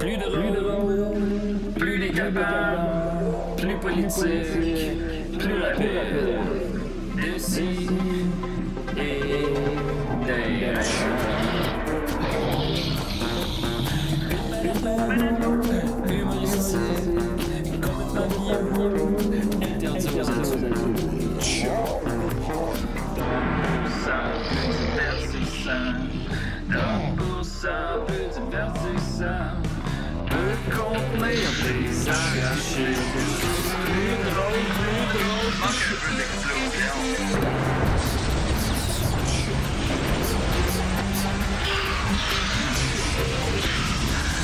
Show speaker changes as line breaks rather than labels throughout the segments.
Plus drôle, plus décapable, plus politique, plus rapide. D'ici et d'ailleurs. Humoristique, complètement vieux, interdit aux adultes. Ça peut divertissant, peut contenir des arrachés. Plus drôle, manque un peu d'explosion.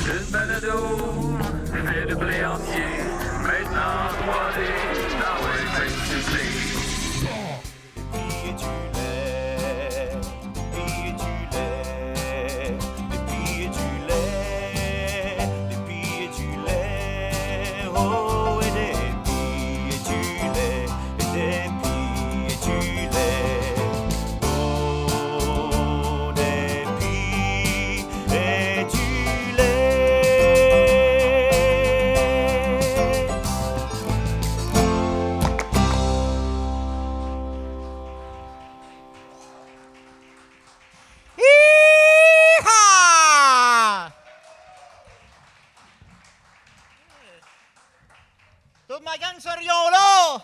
Une balado, fait de blé entier, maintenant 3D, dans le face-to-face.
Toute ma gang serions là!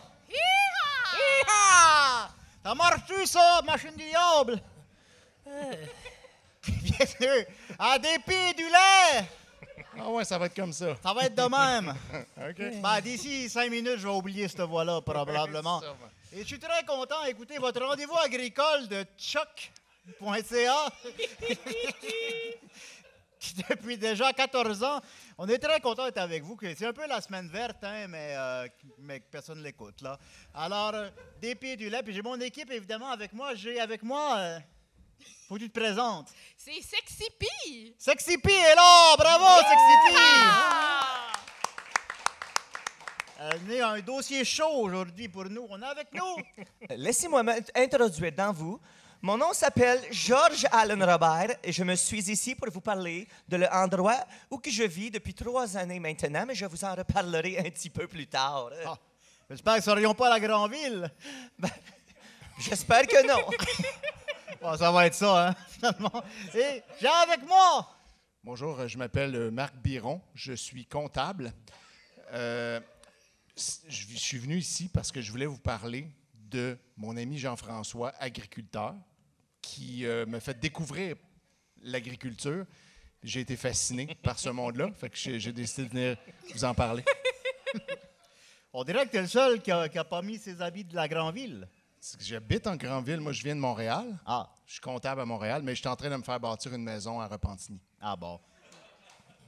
Hi-ha! Ça marche-tu, ça, machine du diable? Bien sûr! En dépit du lait!
Ah ouais, ça va être comme ça.
Ça va être de même.
OK.
Ben, d'ici 5 minutes, je vais oublier cette voix-là, probablement.
Sûrement.
Et je suis très content d'écouter votre rendez-vous agricole de choc.ca. Qui, depuis déjà 14 ans, on est très content d'être avec vous. C'est un peu la semaine verte, hein, mais personne ne l'écoute, là. Alors, des pieds du lait, puis j'ai mon équipe, évidemment, avec moi. J'ai avec moi... faut que tu te présentes.
C'est Sexy Pie!
Sexy Pie est là! Bravo, Sexy Pie! Elle est un dossier chaud aujourd'hui pour nous. On est avec nous.
Laissez-moi m'introduire dans vous. Mon nom s'appelle Georges Allen Robert et je me suis ici pour vous parler de l'endroit où que je vis depuis 3 années maintenant, mais je vous en reparlerai un petit peu plus tard.
Ah, j'espère que nous ne serions pas à la Granville.
Ben, j'espère que non.
Bon, ça va être ça, hein, finalement. Et j'ai avec moi...
Bonjour, je m'appelle Marc Biron, je suis comptable. Je suis venu ici parce que je voulais vous parler de mon ami Jean-François, agriculteur, qui m'a fait découvrir l'agriculture. J'ai été fasciné par ce monde-là, fait que j'ai décidé de venir vous en parler.
On dirait que tu es le seul qui a pas mis ses habits de la Granville.
J'habite en Granville, moi je viens de Montréal.
Ah.
Je suis comptable à Montréal, mais je suis en train de me faire bâtir une maison à Repentigny.
Ah bon.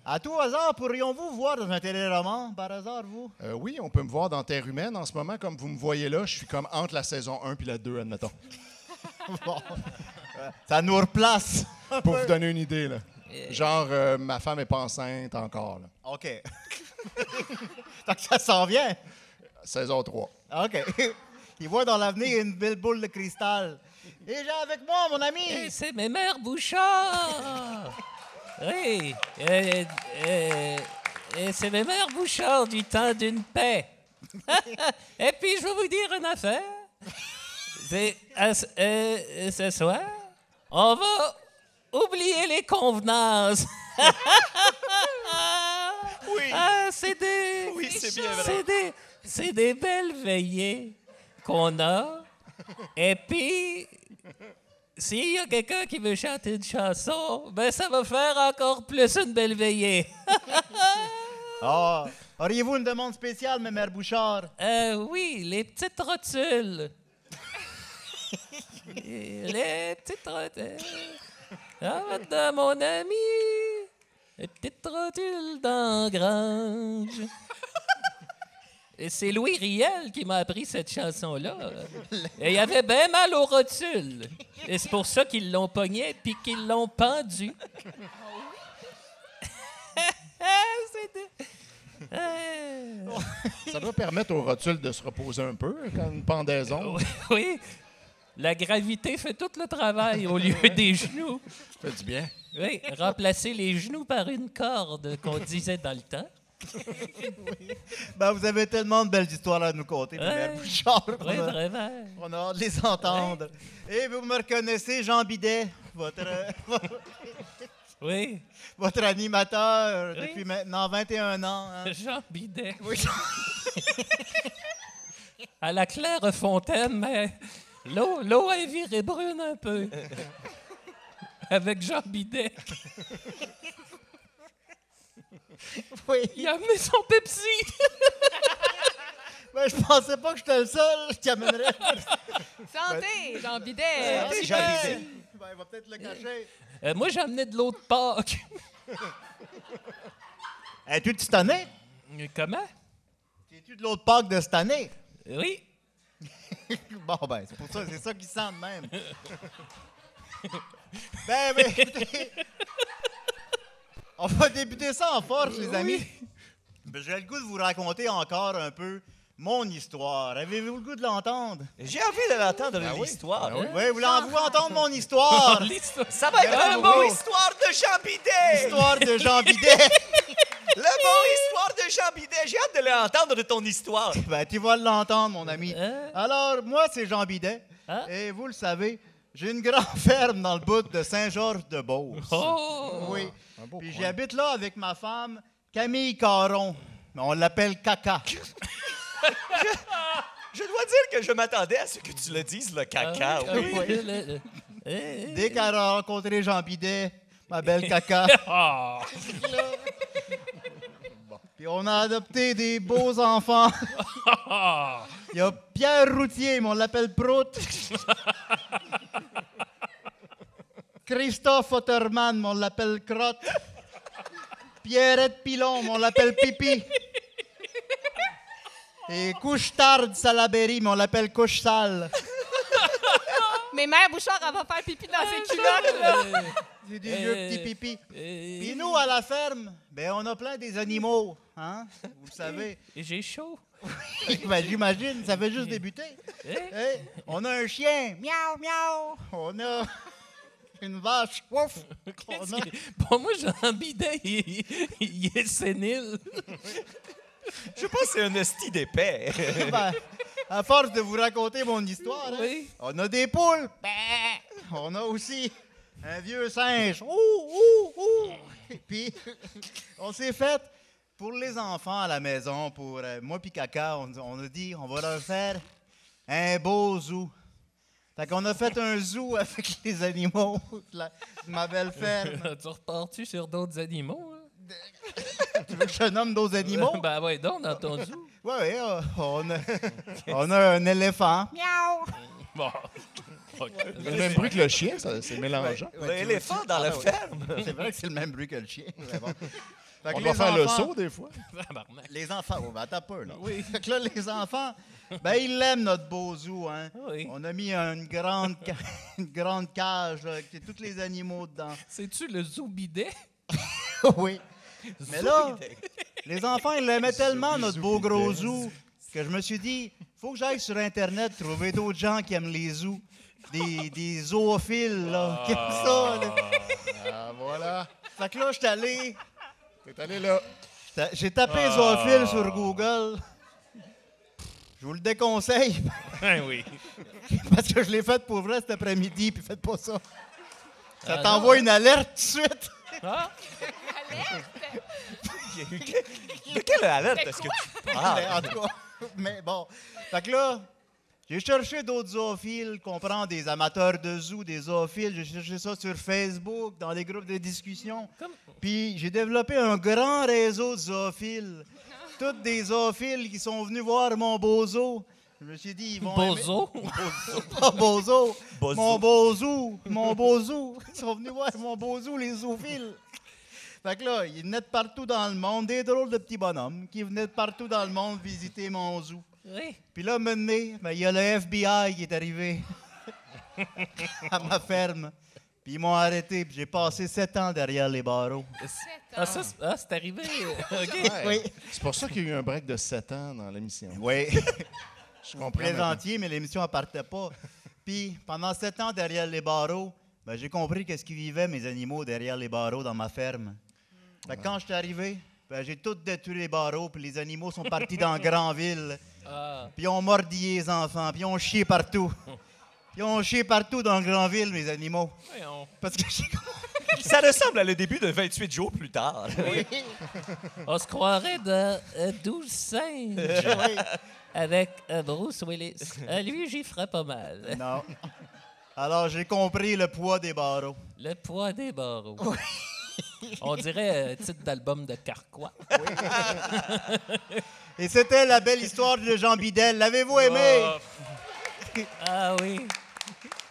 À tout hasard, pourrions-vous voir dans un téléroman, par hasard, vous?
Oui, on peut me voir dans Terre humaine. En ce moment, comme vous me voyez là, je suis comme entre la saison 1 et la 2, admettons.
Bon. Ça nous replace.
Pour vous donner une idée, là. Genre, ma femme n'est pas enceinte encore, là.
OK. Donc ça s'en vient.
Saison 3.
OK. Il voit dans l'avenir une belle boule de cristal. Et j'ai avec moi mon ami.
Et c'est mes mères Bouchard! Oui, et c'est mes mères Bouchard du temps d'une paix. Et puis, je vais vous dire une affaire. Ce soir, on va oublier les convenances.
Oui.
Ah, c'est des...
Oui, c'est bien vrai.
C'est des belles veillées qu'on a. Et puis... S'il y a quelqu'un qui veut chanter une chanson, ben ça va faire encore plus une belle veillée.
Ah, auriez-vous une demande spéciale, mes mères Bouchard?
Oui, les petites rotules. Les petites rotules. Ah, maintenant, mon ami, les petites rotules dans la grange. Et c'est Louis Riel qui m'a appris cette chanson-là. Et il avait bien mal aux rotules. Et c'est pour ça qu'ils l'ont pogné puis qu'ils l'ont pendu.
Ça doit permettre aux rotules de se reposer un peu quand une pendaison.
Oui. La gravité fait tout le travail au lieu des genoux.
Ça fait du bien.
Oui, remplacer les genoux par une corde qu'on disait dans le temps.
Ben, vous avez tellement de belles histoires à nous conter,
Ouais.
Mère Bouchard.
Oui, vraiment.
On a hâte de les entendre. Et vous me reconnaissez, Jean Bidet,
Oui,
votre animateur
Oui.
depuis maintenant 21 ans. Hein?
Jean Bidet.
Oui.
À la Clairefontaine, mais l'eau est virée brune un peu. Avec Jean Bidet.
Oui.
Il a amené son Pepsi.
Ben, je pensais pas que j'étais le seul qui amènerait.
Santé, Jean Bidet.
Santé,
Petit
Jean
peu.
Bidet.
Ben, il va peut-être le cacher.
Moi, j'ai amené de l'eau de Pâques.
Es-tu de cette année?
Comment?
Es-tu de l'autre Pâques de cette année?
Oui.
Bon, ben, c'est pour ça, c'est ça qui sent de même. Ben, écoutez, on va débuter ça en force, les amis. Ben, j'ai le goût de vous raconter encore un peu mon histoire. Avez-vous le goût de l'entendre?
J'ai envie de l'entendre, l'histoire.
Oui, voulez-vous entendre mon histoire?
L'histoire.
Ça va être
Ben,
un
oui.
bon histoire de Jean Bidet!
Histoire de Jean Bidet.
Le bon histoire de Jean Bidet! J'ai hâte de l'entendre de ton histoire.
Ben, tu vas l'entendre, mon ami.
Hein?
Alors, moi, c'est Jean Bidet.
Hein?
Et vous le savez, j'ai une grande ferme dans le bout de Saint-Georges-de-Beauce.
Oh!
Oui.
Un beau
Puis
coin.
j'habite là avec ma femme, Camille Caron. On l'appelle Caca.
Je dois dire que je m'attendais à ce que tu le dises, le caca.
Ah
oui.
oui.
Dès qu'elle a rencontré Jean Bidet, ma belle Caca,
Ah!
puis on a adopté des beaux enfants.
Ah!
Il y a Pierre Routier, mais on l'appelle Prout. Christophe Otterman, mais on l'appelle Crotte. Pierrette Pilon, mais on l'appelle Pipi. Et Couche-Tarde Salaberry, mais on l'appelle Couche-Sale.
Mais Mère Bouchard, elle va faire pipi dans ses culottes, là.
C'est des vieux petits pipis. Puis nous, à la ferme, ben on a plein des animaux, hein? Vous le savez.
J'ai chaud.
Ben, j'imagine, ça fait juste débuter.
Hein?
Hey, on a un chien, miaou, miaou. On a une vache, ouf. On a...
Bon, moi, Jean Bidet, il est sénile.
Je pense que c'est un esti d'épais.
Ben, à force de vous raconter mon histoire, hein,
Oui.
on a des poules. Ben, on a aussi un vieux singe. Ouh, ouh, ouh. Puis, on s'est fait, pour les enfants à la maison, pour moi puis Caca, on a dit, on va leur faire un beau zoo. Fait qu'on a fait un zoo avec les animaux de ma belle ferme.
Tu repars-tu sur d'autres animaux? Hein?
Tu veux que je te nomme d'autres animaux?
Ben ouais, donc, dans ton zoo.
Oui, on a un éléphant. Miaou!
Bon. OK.
Le même bruit que le chien, c'est mélangeant.
L'éléphant dans la ferme.
C'est vrai que c'est le même bruit que le chien. Mais bon. Fait que
On
les
doit faire le
enfants-
saut des fois.
Tabarnak.
Les enfants, oh, ben, attends peu, là. Oui. Fait que là, les enfants, ben, ils l'aiment, notre beau zoo, hein.
Oui.
On a mis une grande, une grande cage, là, avec tous les animaux dedans.
C'est-tu le zoo Bidet?
Oui. Mais là, les enfants, ils l'aimaient tellement, notre beau gros zoo, que je me suis dit, faut que j'aille sur Internet trouver d'autres gens qui aiment les zoos. Des zoophiles, là, qui aiment ça, là.
Ah, voilà.
Fait que là, je suis allé...
T'es allé là.
J'ai tapé zoophile sur Google. Je vous le déconseille,
Ben oui.
parce que je l'ai fait pour vrai cet après-midi, puis faites pas ça. Ça
Ah,
t'envoie
non.
une alerte tout de suite.
Ah?
De quelle alerte est-ce que tu parles?
Mais en tout cas, mais bon. Fait que là, j'ai cherché d'autres zoophiles, comprends, des amateurs de zoo, des zoophiles. J'ai cherché ça sur Facebook, dans les groupes de discussion. Puis j'ai développé un grand réseau de zoophiles. Toutes des zoophiles qui sont venus voir mon beau zoo. Je me suis dit, ils vont aimer-
Bozo?
Pas beau zoo.
Beau
Mon
zoo.
beau zoo. Mon beau zoo. Ils sont venus voir mon beau zoo, les zoophiles. Fait que là, ils venaient de partout dans le monde, des drôles de petits bonhommes qui venaient de partout dans le monde visiter mon zoo.
Oui.
Puis là, maintenant, ben, il y a le FBI qui est arrivé à ma ferme. Puis ils m'ont arrêté, puis j'ai passé 7 ans derrière les barreaux.
Ah, ça, c'est arrivé. OK.
Ouais.
Oui.
C'est pour ça qu'il y a eu un break de 7 ans dans l'émission.
Oui.
Je comprends.
Plaisantier, mais l'émission ne partait pas. Puis, pendant 7 ans derrière les barreaux, ben, j'ai compris qu'est-ce qu'ils vivaient, mes animaux, derrière les barreaux dans ma ferme. Fait que quand je suis arrivé, ben, j'ai tout détruit les barreaux, puis les animaux sont partis dans Grandville. Puis ils ont mordi les enfants, puis ils ont chié partout. Ils ont chié partout dans Grandville, mes animaux.
Voyons.
Parce que j'ai...
Ça ressemble à le début de 28 jours plus tard.
On se croirait dans 12 singes avec Bruce Willis. Lui, j'y ferais pas mal.
Non. Alors, j'ai compris le poids des barreaux.
Le poids des barreaux. On dirait titre d'album de Carquois.
Et c'était la belle histoire de Jean Bidel. L'avez-vous aimé?
Ah oui.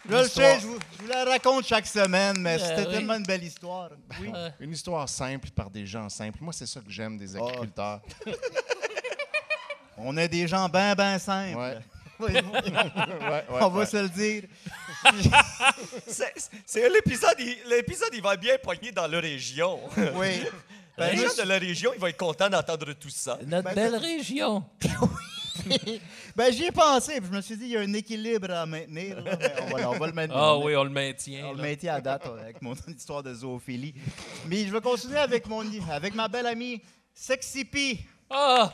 Je le sais, je vous la raconte chaque semaine, mais c'était
oui.
tellement une belle histoire. Oui.
Une histoire simple par des gens simples. Moi, c'est ça que j'aime des agriculteurs.
On est des gens ben simples.
Ouais.
Oui,
Ouais,
on va se le dire.
C'est l'épisode, il va bien poigner dans la région.
Oui.
Les gens de la région, ils vont être contents d'entendre tout ça.
Notre belle région.
Ben, j'y ai pensé, puis je me suis dit, il y a un équilibre à maintenir. Là, mais on va le maintenir.
Ah oui, on le maintient.
On le
là.
maintient à date avec mon histoire de zoophilie. Mais je vais continuer avec ma belle amie Sexy P.
Ah!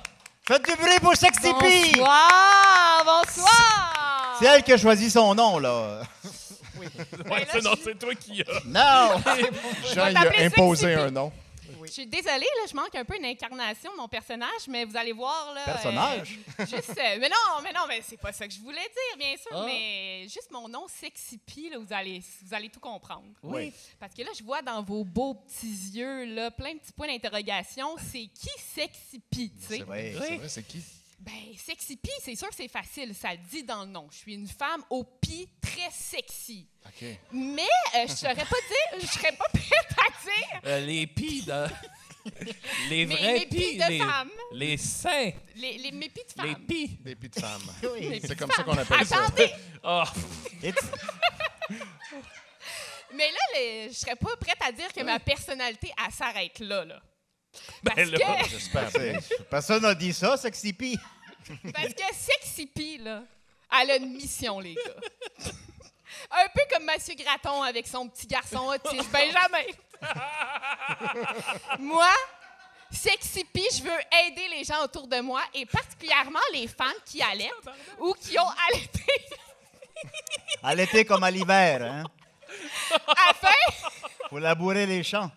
Faites du bruit pour Sexy P!
Bonsoir!
C'est elle qui a choisi son nom, là.
Ouais,
là,
non, c'est toi qui as.
Non!
Jean, il
t'appeler
a imposé
Sexy
un nom.
Je suis désolée, là, je manque un peu une incarnation de mon personnage, mais vous allez voir, là...
Personnage?
Mais non, mais c'est pas ça que je voulais dire, bien sûr, mais juste mon nom, Sexy P, là, vous allez tout comprendre.
Oui.
Parce que là, je vois dans vos beaux petits yeux, là, plein de petits points d'interrogation, c'est qui Sexy P, tu sais?
C'est vrai.
C'est vrai, c'est qui?
Ben, Sexy P, c'est sûr que c'est facile, ça le dit dans le nom. Je suis une femme au pi très sexy.
OK.
Mais je serais pas prête à dire
Les pis de... Les
mes
vrais
pis
pis.
de femmes.
Les seins.
Mes pis de femmes.
Les pis.
Des pis de femmes.
Oui.
C'est comme ça qu'on appelle ça.
Attendez,
Ah!
mais là, je serais pas prête à dire que ma personnalité, elle s'arrête là. Parce
là,
que,
J'espère.
Personne n'a dit ça, Sexy P.
parce que Sexy P, là, elle a une mission, les gars. Un peu comme Monsieur Graton avec son petit garçon autiste, Benjamin. Moi, Sexy P, je veux aider les gens autour de moi et particulièrement les femmes qui allaitent ou qui ont allaité
À l'été comme à l'hiver, hein? Faut labourer les champs.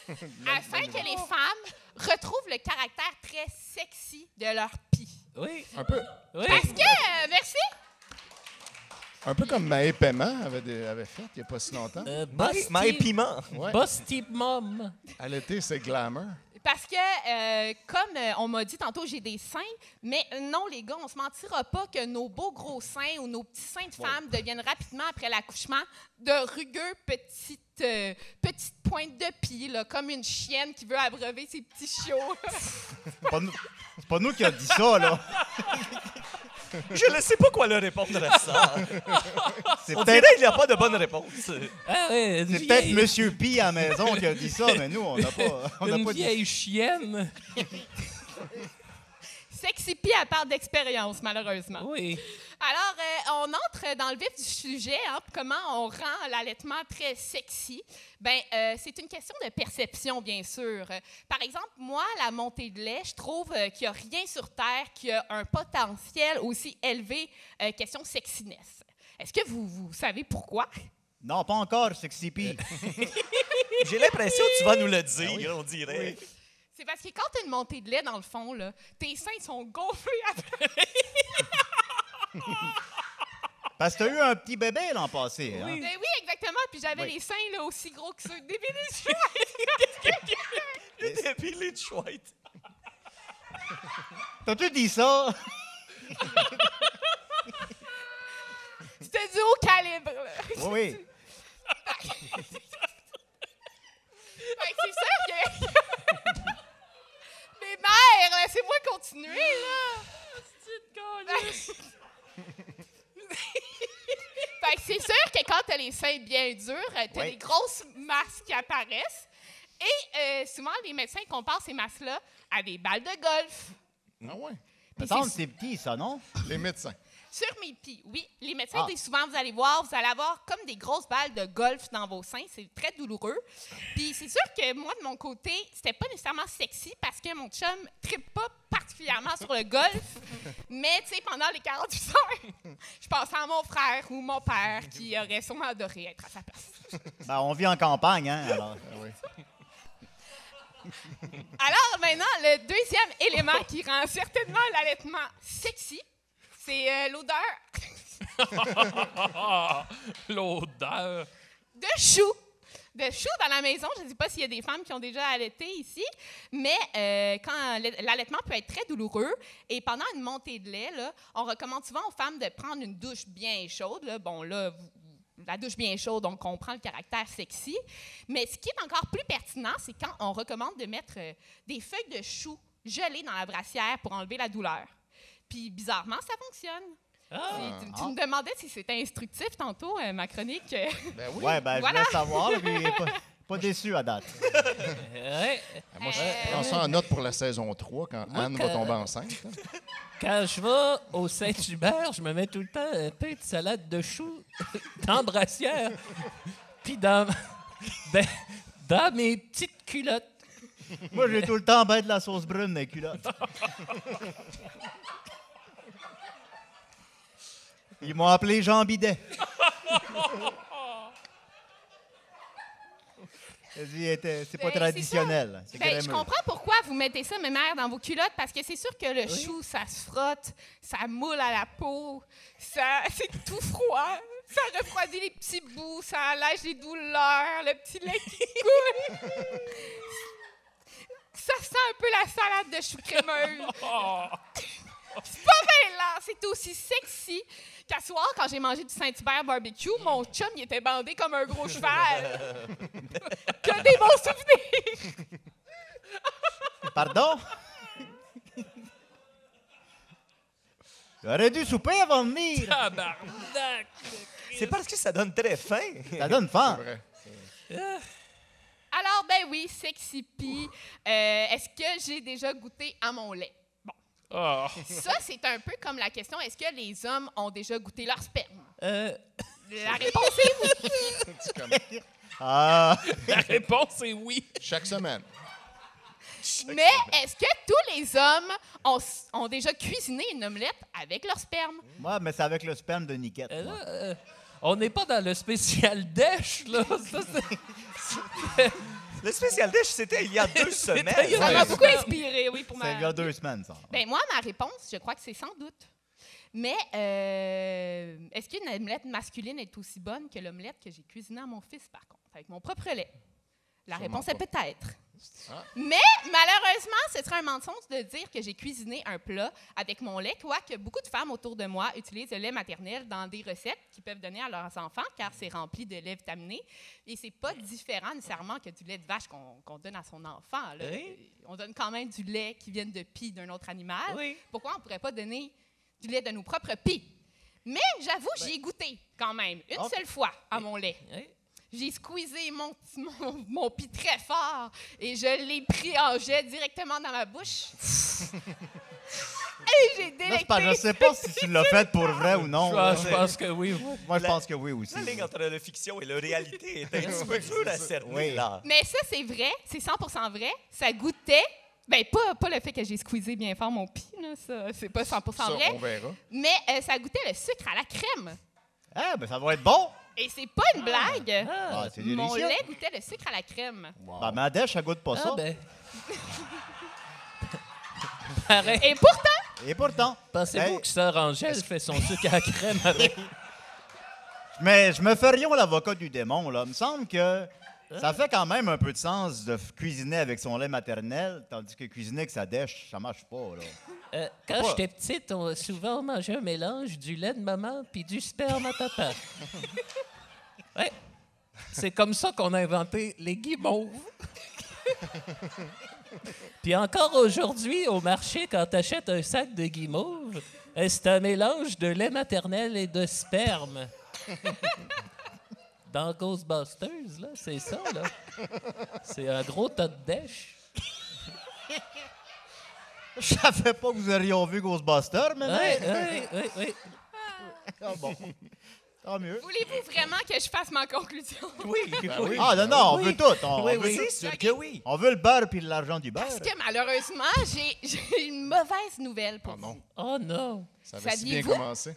afin que les femmes retrouvent le caractère très sexy de leur pie.
Oui.
Un peu.
Oui.
Parce que, merci,
Un peu comme Maë Paiement avait fait il n'y a pas si longtemps.
Maï Piment.
Ouais.
Boss Type Mom.
À l'été, c'est glamour.
parce que, comme on m'a dit tantôt, j'ai des seins, mais non, les gars, on se mentira pas que nos beaux gros seins ou nos petits seins de femmes deviennent rapidement, après l'accouchement, de rugueux petites pointes de pie, là, comme une chienne qui veut abreuver ses petits chiots.
C'est pas nous qui a dit ça, là.
Je ne sais pas quoi leur répondre à ça.
C'est
On
peut-être
dirait qu'il n'y a pas de bonne réponse.
Ah oui, une
c'est peut-être
vieille-
Monsieur P à la maison qui a dit ça, mais nous, on n'a
Une
pas dit.
vieille chienne.
Sexy P, elle parle d'expérience, malheureusement.
Oui.
Alors, on entre dans le vif du sujet, hein, comment on rend l'allaitement très sexy. Ben, c'est une question de perception, bien sûr. Par exemple, moi, la montée de lait, je trouve qu'il n'y a rien sur Terre qui a un potentiel aussi élevé question sexiness. Est-ce que vous savez pourquoi?
Non, pas encore, Sexy P.
J'ai l'impression que tu vas nous le dire, on dirait.
C'est parce que quand tu as une montée de lait, dans le fond, là, tes seins sont gonflés après.
Parce que t'as eu un petit bébé l'an passé. Hein?
Ben oui, exactement. Puis j'avais
Oui.
les seins là, aussi gros que ceux des Vénézuéliens.
Et puis les chouettes.
T'as-tu dit ça?
C'était du haut calibre. Là.
Oui, oui.
Fait que c'est sûr que... Mais mère, laissez-moi continuer, là. Fait que c'est sûr que quand t'as les seins bien durs, t'as
Oui.
des grosses masses qui apparaissent. Et souvent, les médecins comparent ces masses-là à des balles de golf.
Ah ouais.
Me semble que c'est petit, ça, non?
Les médecins.
Sur mes pieds, oui. Les médecins disent souvent, vous allez voir, vous allez avoir comme des grosses balles de golf dans vos seins. C'est très douloureux. Puis c'est sûr que moi, de mon côté, c'était pas nécessairement sexy parce que mon chum ne trippe pas particulièrement sur le golf. Mais, tu sais, pendant les 48 heures, je pensais à mon frère ou mon père qui aurait sûrement adoré être à sa place.
Ben, on vit en campagne, hein, alors.
Alors, maintenant, le deuxième élément qui rend certainement l'allaitement sexy, c'est l'odeur
L'odeur.
de chou. De chou dans la maison. Je ne sais pas s'il y a des femmes qui ont déjà allaité ici, mais quand l'allaitement peut être très douloureux et pendant une montée de lait, là, on recommande souvent aux femmes de prendre une douche bien chaude. Là. Bon, là, la douche bien chaude, on comprend le caractère sexy. Mais ce qui est encore plus pertinent, c'est quand on recommande de mettre des feuilles de chou gelées dans la brassière pour enlever la douleur. Puis, bizarrement, ça fonctionne. Tu me demandais si c'était instructif tantôt, ma chronique.
Ben oui.
Ouais, ben,
Voilà.
je voulais savoir, là, puis pas déçu à date.
Ouais.
Moi, je prends ça en note pour la saison 3, quand Anne va tomber enceinte. Là.
Quand je vais au Saint-Hubert, je me mets tout le temps un peu de salade de choux dans la brassière. Puis dans mes petites culottes.
Moi, j'ai tout le temps ben de la sauce brune dans les culottes. Ils m'ont appelé Jean Bidet. C'est pas
Ben,
traditionnel. C'est
Ben, je
crémeux.
comprends pourquoi vous mettez ça, mes mères, dans vos culottes, parce que c'est sûr que le chou, ça se frotte, ça moule à la peau, c'est tout froid, ça refroidit les petits bouts, ça allège les douleurs, le petit lait qui coule. Ça sent un peu la salade de chou crémeuse. C'est pas bien là, c'est aussi sexy qu'à soir, quand j'ai mangé du Saint-Hubert barbecue, mon chum, il était bandé comme un gros cheval. Que des bons souvenirs!
Pardon? J'aurais dû souper avant de venir.
Tabarnak!
C'est parce que ça donne très faim.
Ça donne faim.
C'est vrai.
Alors, ben oui, sexy pie. Est-ce que j'ai déjà goûté à mon lait? Bon.
Oh.
Ça, c'est un peu comme la question, est-ce que les hommes ont déjà goûté leur sperme?
Euh,
La réponse est oui.
C'est comme
Ah,
la réponse est oui.
chaque semaine.
Mais est-ce que tous les hommes ont déjà cuisiné une omelette avec leur sperme?
moi, mais c'est avec le sperme de Niquette. moi.
Là, on n'est pas dans le spécial dèche, là. Ça, c'est...
Le spécial dish, c'était il y a 2 semaines.
il y a
Ça
Ouais,
m'a
c'est
beaucoup inspiré, oui, pour
C'est il y a
ma...
2 semaines, ça.
Ben moi, ma réponse, je crois que c'est sans doute. Mais est-ce qu'une omelette masculine est aussi bonne que l'omelette que j'ai cuisinée à mon fils, par contre, avec mon propre lait? La
Sûrement
réponse est
pas.
peut-être.
Ah.
Mais malheureusement, ce serait un mensonge de dire que j'ai cuisiné un plat avec mon lait, quoique beaucoup de femmes autour de moi utilisent le lait maternel dans des recettes qu'ils peuvent donner à leurs enfants, car c'est rempli de lait vitaminé. Et c'est pas différent nécessairement que du lait de vache qu'on donne à son enfant. Là.
Oui.
On donne quand même du lait qui vient de pie d'un autre animal.
Oui.
Pourquoi on ne pourrait pas donner du lait de nos propres pis? Mais j'avoue, j'y ai goûté quand même, une seule fois à mon lait.
Oui.
J'ai squeezé mon pis très fort et je l'ai pris en jet directement dans ma bouche. Et j'ai
Là,
délecté.
c'est pas- je sais pas si tu l'as fait pour vrai ou non. là.
Je pense que oui.
Moi, je pense que oui aussi.
La ligne entre la fiction et la réalité est un petit peu dure à cerner,
Oui.
là.
Mais ça, c'est vrai, c'est 100% vrai. Ça goûtait. Ben, pas le fait que j'ai squeezé bien fort mon pis, là, ça, c'est pas 100%
Ça,
vrai.
on verra.
Mais ça goûtait le sucre à la crème.
Ah, ben ça doit être bon.
Et c'est pas une blague.
Ah, c'est
Mon
délicieux.
lait goûtait le sucre à la crème.
Ben, ma dèche, ça goûte pas ça.
Ah, ben. Pareil.
Et pourtant,
Et pourtant.
Pensez-vous
Hey.
que Sœur Angèle fait son sucre à la crème avec...
Mais je me fais rien l'avocat du démon, là. Il me semble que ça fait quand même un peu de sens de cuisiner avec son lait maternel, tandis que cuisiner avec sa dèche, ça marche pas, là.
Quand
Quoi?
j'étais petite, on a souvent mangé un mélange du lait de maman puis du sperme à papa. Ouais. C'est comme ça qu'on a inventé les guimauves. Puis encore aujourd'hui, au marché, quand tu achètes un sac de guimauves, c'est un mélange de lait maternel et de sperme. Dans Ghostbusters, là, c'est ça, là. C'est un gros tas de dèche.
Je savais pas que vous auriez vu Ghostbusters, mais...
Oui.
Ah bon. Tant mieux.
Voulez-vous vraiment que je fasse ma conclusion?
Oui, oui.
Ah non, non, on
Oui.
veut tout. On,
Oui,
on veut
oui,
tout.
c'est sûr que oui.
On veut le beurre puis l'argent du beurre.
Parce que malheureusement, j'ai une mauvaise nouvelle pour
Ah non,
vous.
Oh non.
ça avait si bien
Saviez-vous?
commencé.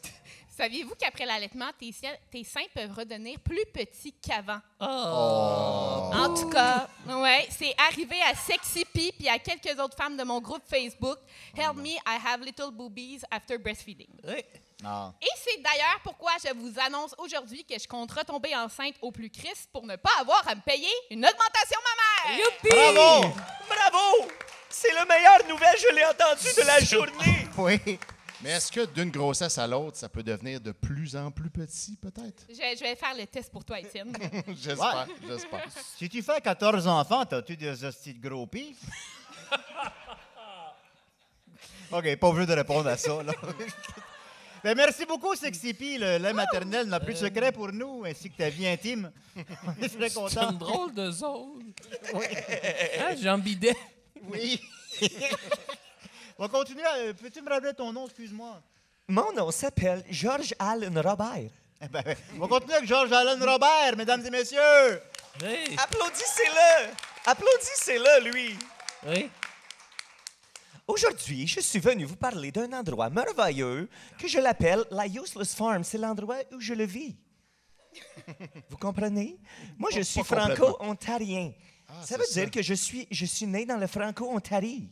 Saviez-vous qu'après l'allaitement, tes seins peuvent redevenir plus petits qu'avant?
Oh.
En tout cas, ouais, c'est arrivé à Sexy P puis à quelques autres femmes de mon groupe Facebook. Help me, I have little boobies after breastfeeding.
Oui.
Non.
Et c'est d'ailleurs pourquoi je vous annonce aujourd'hui que je compte retomber enceinte au plus Christ pour ne pas avoir à me payer une augmentation mammaire.
Youpi!
Bravo!
Bravo! C'est la meilleure nouvelle, je l'ai entendue de la journée.
Oui.
Mais est-ce que d'une grossesse à l'autre, ça peut devenir de plus en plus petit, peut-être?
Je vais faire le test pour toi, Étienne.
J'espère, j'espère.
Si tu fais 14 enfants, t'as-tu des hosties de gros pis? OK, pas obligé de répondre à ça, là. Ben, merci beaucoup, Sexy P. Le lait maternel n'a plus de secret pour nous, ainsi que ta vie intime. On est très
C'est
contents.
une drôle de zone. Hein, Jean Bidet?
Oui. On va continuer. Peux-tu me rappeler ton nom, excuse-moi?
Mon nom s'appelle George Allen Robert.
Eh ben, on va continuer avec Georges Allen Robert, mesdames et messieurs.
Oui.
Applaudissez-le! Applaudissez-le, lui!
Oui.
Aujourd'hui, je suis venu vous parler d'un endroit merveilleux que je l'appelle la Useless Farm. C'est l'endroit où je le vis. Vous comprenez? Moi, je suis
pas complètement.
franco-ontarien. Ça
c'est
veut dire que je suis né dans le Franco-Ontarie.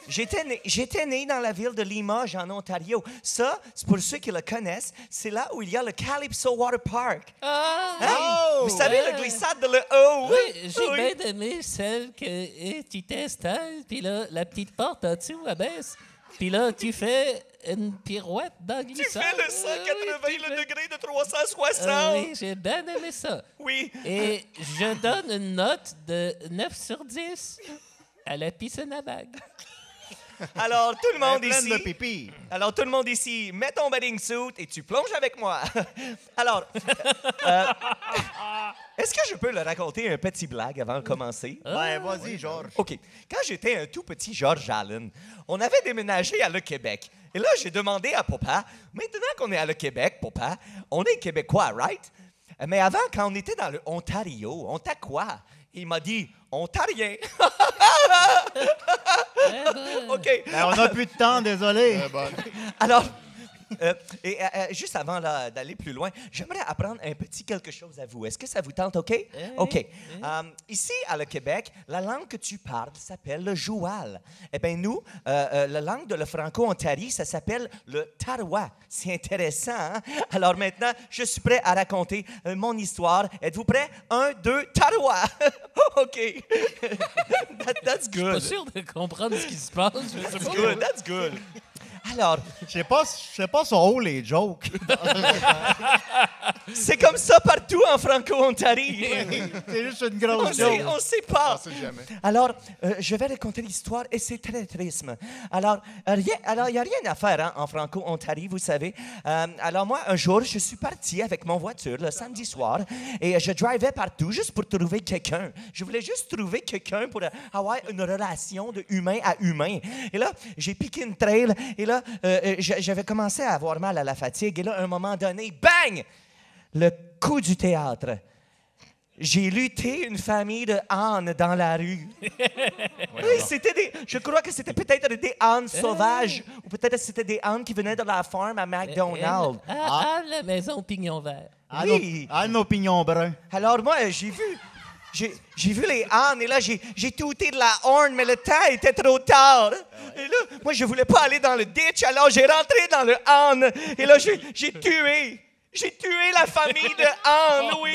J'étais né dans la ville de Limoges, en Ontario. Ça, c'est pour ceux qui le connaissent, c'est là où il y a le Calypso Water Park.
Ah!
Hein? Vous savez,
ouais.
le glissade de le haut.
Oui, j'ai
Oui.
bien aimé celle que tu t'installes, puis là, la petite porte en dessous, elle baisse. Puis là, tu fais une pirouette dans le
Tu
glissade.
fais le 180
Oui, tu
le
fais-
degré de 360.
Oui, j'ai bien aimé ça.
Oui.
Et je donne une note de 9 sur 10 à la piscine à vagues.
Alors, tout le monde
Pleine
ici...
de pipi.
Alors, tout le monde ici, mets ton bathing suit et tu plonges avec moi. Alors, est-ce que je peux leur raconter un petit blague avant de commencer?
Ben, vas-y, Georges.
OK. Quand j'étais un tout petit George Allen, on avait déménagé à le Québec. Et là, j'ai demandé à papa, maintenant qu'on est à le Québec, papa, on est Québécois, right? Mais avant, quand on était dans le Ontario, on t'a quoi? Il m'a dit, Ontarien. OK.
Ben, on n'a plus de temps, désolé.
Alors, juste avant là, d'aller plus loin, j'aimerais apprendre un petit quelque chose à vous. Est-ce que ça vous tente, OK? OK. Ici, à le Québec, la langue que tu parles s'appelle le joual. Eh bien, nous, la langue de le Franco-Ontario, ça s'appelle le tarois. C'est intéressant, hein? Alors maintenant, je suis prêt à raconter mon histoire. Êtes-vous prêts? 1, 2, tarois! OK. That's
Pas
good.
sûr de comprendre ce qui se passe. Je sais
That's
pas.
good. That's good. Alors,
Je sais pas son haut, les jokes.
c'est comme ça partout en Franco-Ontario.
C'est juste une
On
grosse
sait,
joke.
on sait pas.
On sait jamais.
Alors, je vais raconter l'histoire et c'est très triste. Alors, il n'y a rien à faire hein, en Franco-Ontario, vous savez. Alors, moi, un jour, je suis parti avec mon voiture le samedi soir et je drivais partout juste pour trouver quelqu'un. Je voulais juste trouver quelqu'un pour avoir une relation de humain à humain. Et là, j'ai piqué une trail et là, j'avais commencé à avoir mal à la fatigue. Et là, à un moment donné, bang! Le coup du théâtre. J'ai lutté une famille de ânes dans la rue. Oui, je crois que c'était peut-être des ânes sauvages ou peut-être c'était des ânes qui venaient de la farm à McDonald's.
À la maison Pignon Vert.
Oui.
Nos pignons bruns.
Alors moi, j'ai vu les ânes et là, j'ai touté de la horn, mais le temps était trop tard. Et là, moi, je voulais pas aller dans le ditch, alors j'ai rentré dans le âne et là, j'ai tué. J'ai tué la famille de ânes, oui.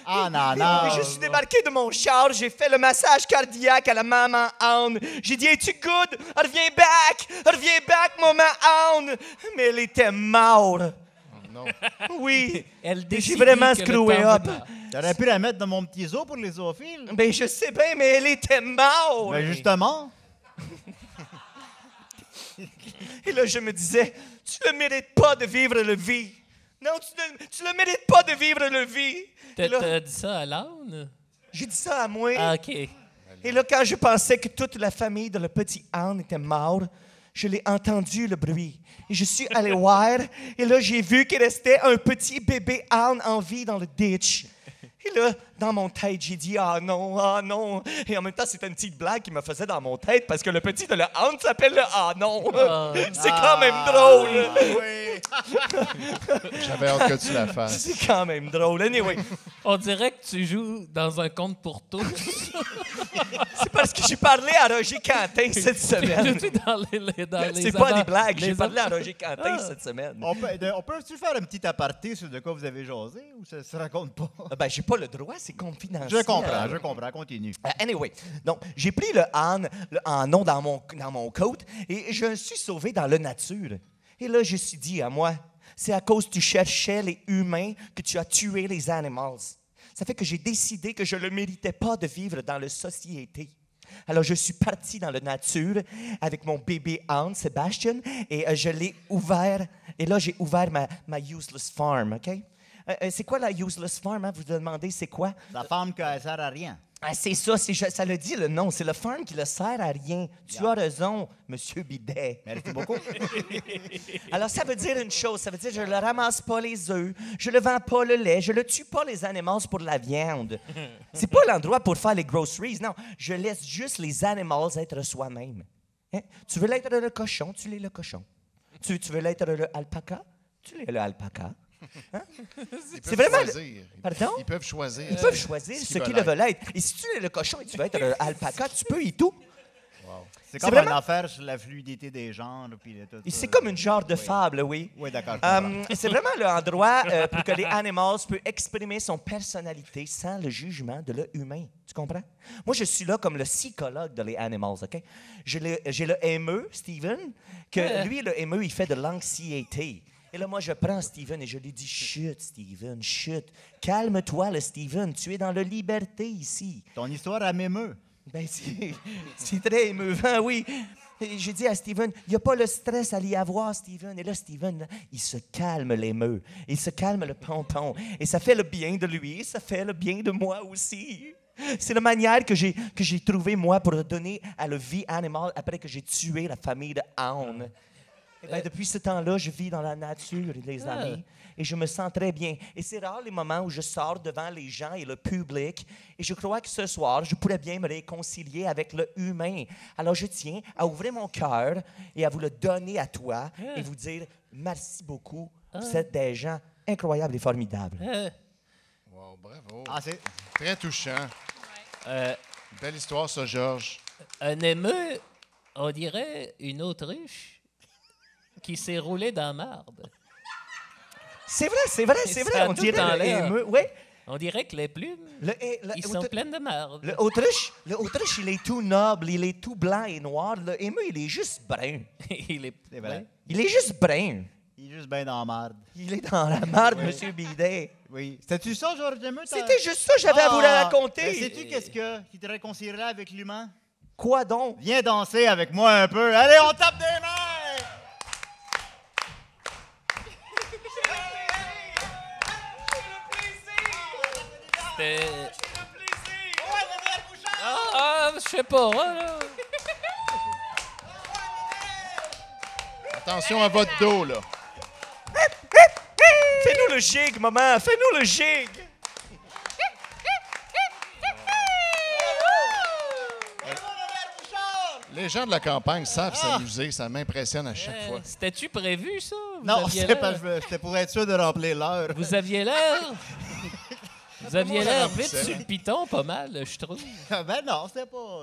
Ah, non,
Et
non.
je suis débarqué de mon char, j'ai fait le massage cardiaque à la maman âne. J'ai dit, es-tu good? Reviens back, maman âne. Mais elle était morte.
Non.
Oui.
Elle
J'ai
décide
vraiment
que le
screwé
temps
up.
démarre.
T'aurais pu la mettre dans mon petit zoo pour les zoophiles.
Ben, je sais bien, mais elle était morte.
Ben, justement.
Et là, je me disais, tu ne mérites pas de vivre le vie. Non, tu ne mérites pas de vivre le vie. Et là,
T'as dit ça à l'âne?
j'ai dit ça à moi.
Ah, OK.
Et là, quand je pensais que toute la famille de le petit âne était morte, je l'ai entendu, le bruit. Et je suis allé voir, et là, j'ai vu qu'il restait un petit bébé âne en vie dans le ditch. Et là, dans mon tête, j'ai dit « Ah non, ah non ». Et en même temps, c'était une petite blague qui me faisait dans mon tête parce que le petit de le âne s'appelle le « Ah non ». C'est quand même drôle.
Oui.
J'avais hâte que tu la fasses.
C'est quand même drôle. Anyway,
On dirait que tu joues dans un conte pour tous.
c'est parce que j'ai parlé à Roger Quentin cette semaine.
Tu dans les
C'est pas
avant-
des blagues. J'ai
les
parlé à
avant-
Roger Quentin cette semaine.
On peut-tu faire un petit aparté sur de quoi vous avez jasé ou ça se raconte pas?
Ben, j'ai pas le droit, c'est confidentiel.
Je comprends, continue.
Anyway, donc, j'ai pris le nom dans mon coat et je me suis sauvé dans la nature. Et là, je me suis dit à moi, c'est à cause que tu cherchais les humains que tu as tué les animaux. Ça fait que j'ai décidé que je ne méritais pas de vivre dans la société. Alors, je suis parti dans la nature avec mon bébé âne, Sébastien, et je l'ai ouvert. Et là, j'ai ouvert ma useless farm, OK? C'est quoi la useless farm? Hein? Vous vous demandez c'est quoi?
La femme qui ne sert à rien.
Ah, c'est ça, ça le dit le nom. C'est le farm qui ne sert à rien. Tu as raison, Monsieur Bidet.
Merci beaucoup.
Alors, ça veut dire une chose. Ça veut dire que je ne ramasse pas les œufs, je ne vends pas le lait, je ne tue pas les animaux pour la viande. C'est pas l'endroit pour faire les groceries. Non, je laisse juste les animaux être soi-même. Hein? Tu veux être le cochon, tu l'es le cochon. Tu veux être le alpaca, tu l'es le alpaca. Hein?
Ils
C'est
peuvent
vraiment...
choisir.
Pardon?
Ils peuvent choisir.
Ils peuvent choisir ce qu'ils veulent être. Et si tu es le cochon et tu veux être l'alpaca, tu peux et tout.
C'est comme
vraiment-
une affaire sur la fluidité des genres. Puis tout
Et
ça.
c'est comme une genre de fable, oui.
Oui, d'accord. je comprends.
C'est vraiment l'endroit pour que les animaux puissent exprimer son personnalité sans le jugement de l'humain. Tu comprends? Moi, je suis là comme le psychologue de les animaux, OK? J'ai le émeu, Steven, que lui, le émeu, il fait de l'anxiété. Et là, moi, je prends Steven et je lui dis « Chut, Steven, chut. Calme-toi, le Steven. Tu es dans la liberté ici. »
Ton histoire, elle m'émeut.
Ben, c'est très émeuvant, oui. Et j'ai dit à Steven, il n'y a pas le stress à l'y avoir, Steven. Et là, Steven, là, il se calme l'émeu. Il se calme le pompon. Et ça fait le bien de lui, et ça fait le bien de moi aussi. C'est la manière que j'ai trouvée, moi, pour donner à la vie animale après que j'ai tué la famille de Anne. Eh ben, depuis ce temps-là, je vis dans la nature, les amis, et je me sens très bien. Et c'est rare les moments où je sors devant les gens et le public, et je crois que ce soir, je pourrais bien me réconcilier avec le humain. Alors, je tiens à ouvrir mon cœur et à vous le donner à toi et vous dire merci beaucoup. Vous êtes des gens incroyables et formidables.
Wow, bravo.
Ah, c'est...
Très touchant. Belle histoire, ça, Georges.
Un émeu, on dirait une autruche qui s'est roulée dans la marde.
C'est vrai, c'est vrai, c'est
Et
vrai.
ça a
On
tout
dirait
dans
le
l'air.
émeu. Oui.
On dirait que les plumes, ils sont
Autruche-
pleines de marde.
L'Autruche, il est tout noble, il est tout blanc et noir. Le émeu, il est juste brun.
Il est,
C'est vrai.
Il est juste brun.
Il est juste bien dans la marde.
Il est dans la marde, Monsieur Bidet.
Oui. C'était-tu ça, Georges Demeux?
C'était juste ça que j'avais à vous raconter.
Ben, sais-tu qu'est-ce qui te réconcilierait avec l'humain?
Quoi donc?
Viens danser avec moi un peu. Allez, on tape des mains!
C'était- Ah, je sais pas, là.
Attention à votre dos, là.
Fais-nous le gig, maman. Fais-nous le gig.
Les gens de la campagne savent s'amuser. Ça m'impressionne à chaque fois.
C'était-tu prévu, ça? Vous
Non,
aviez
c'était
l'air-
c'était pour être sûr de remplir l'heure.
Vous aviez l'air... Vous aviez l'air vite
remplissait.
sur le piton, pas mal, je trouve.
Ben non, c'était pas...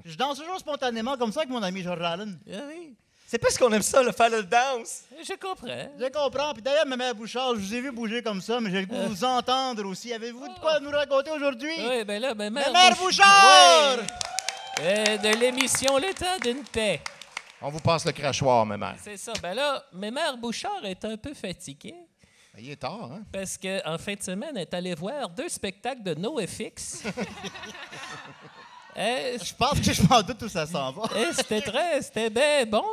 Je danse toujours spontanément comme ça avec mon ami George Allen.
Ah oui,
C'est parce qu'on aime ça, le faire le danse.
je comprends.
Je comprends. Puis d'ailleurs, ma mère Bouchard, je vous ai vu bouger comme ça, mais j'ai le goût de vous entendre aussi. Avez-vous de quoi nous raconter aujourd'hui?
Oui, ben là,
Ma mère Bouchard!
Oui. De l'émission Le temps d'une paix.
On vous passe le crachoir, ma mère.
C'est ça. Ben là, Mère Bouchard est un peu fatiguée
Ben, il est tard, hein?
parce qu'en fin de semaine, elle est allée voir 2 spectacles de NoFX.
Je pense que je m'en doute où ça s'en va.
C'était bien bon.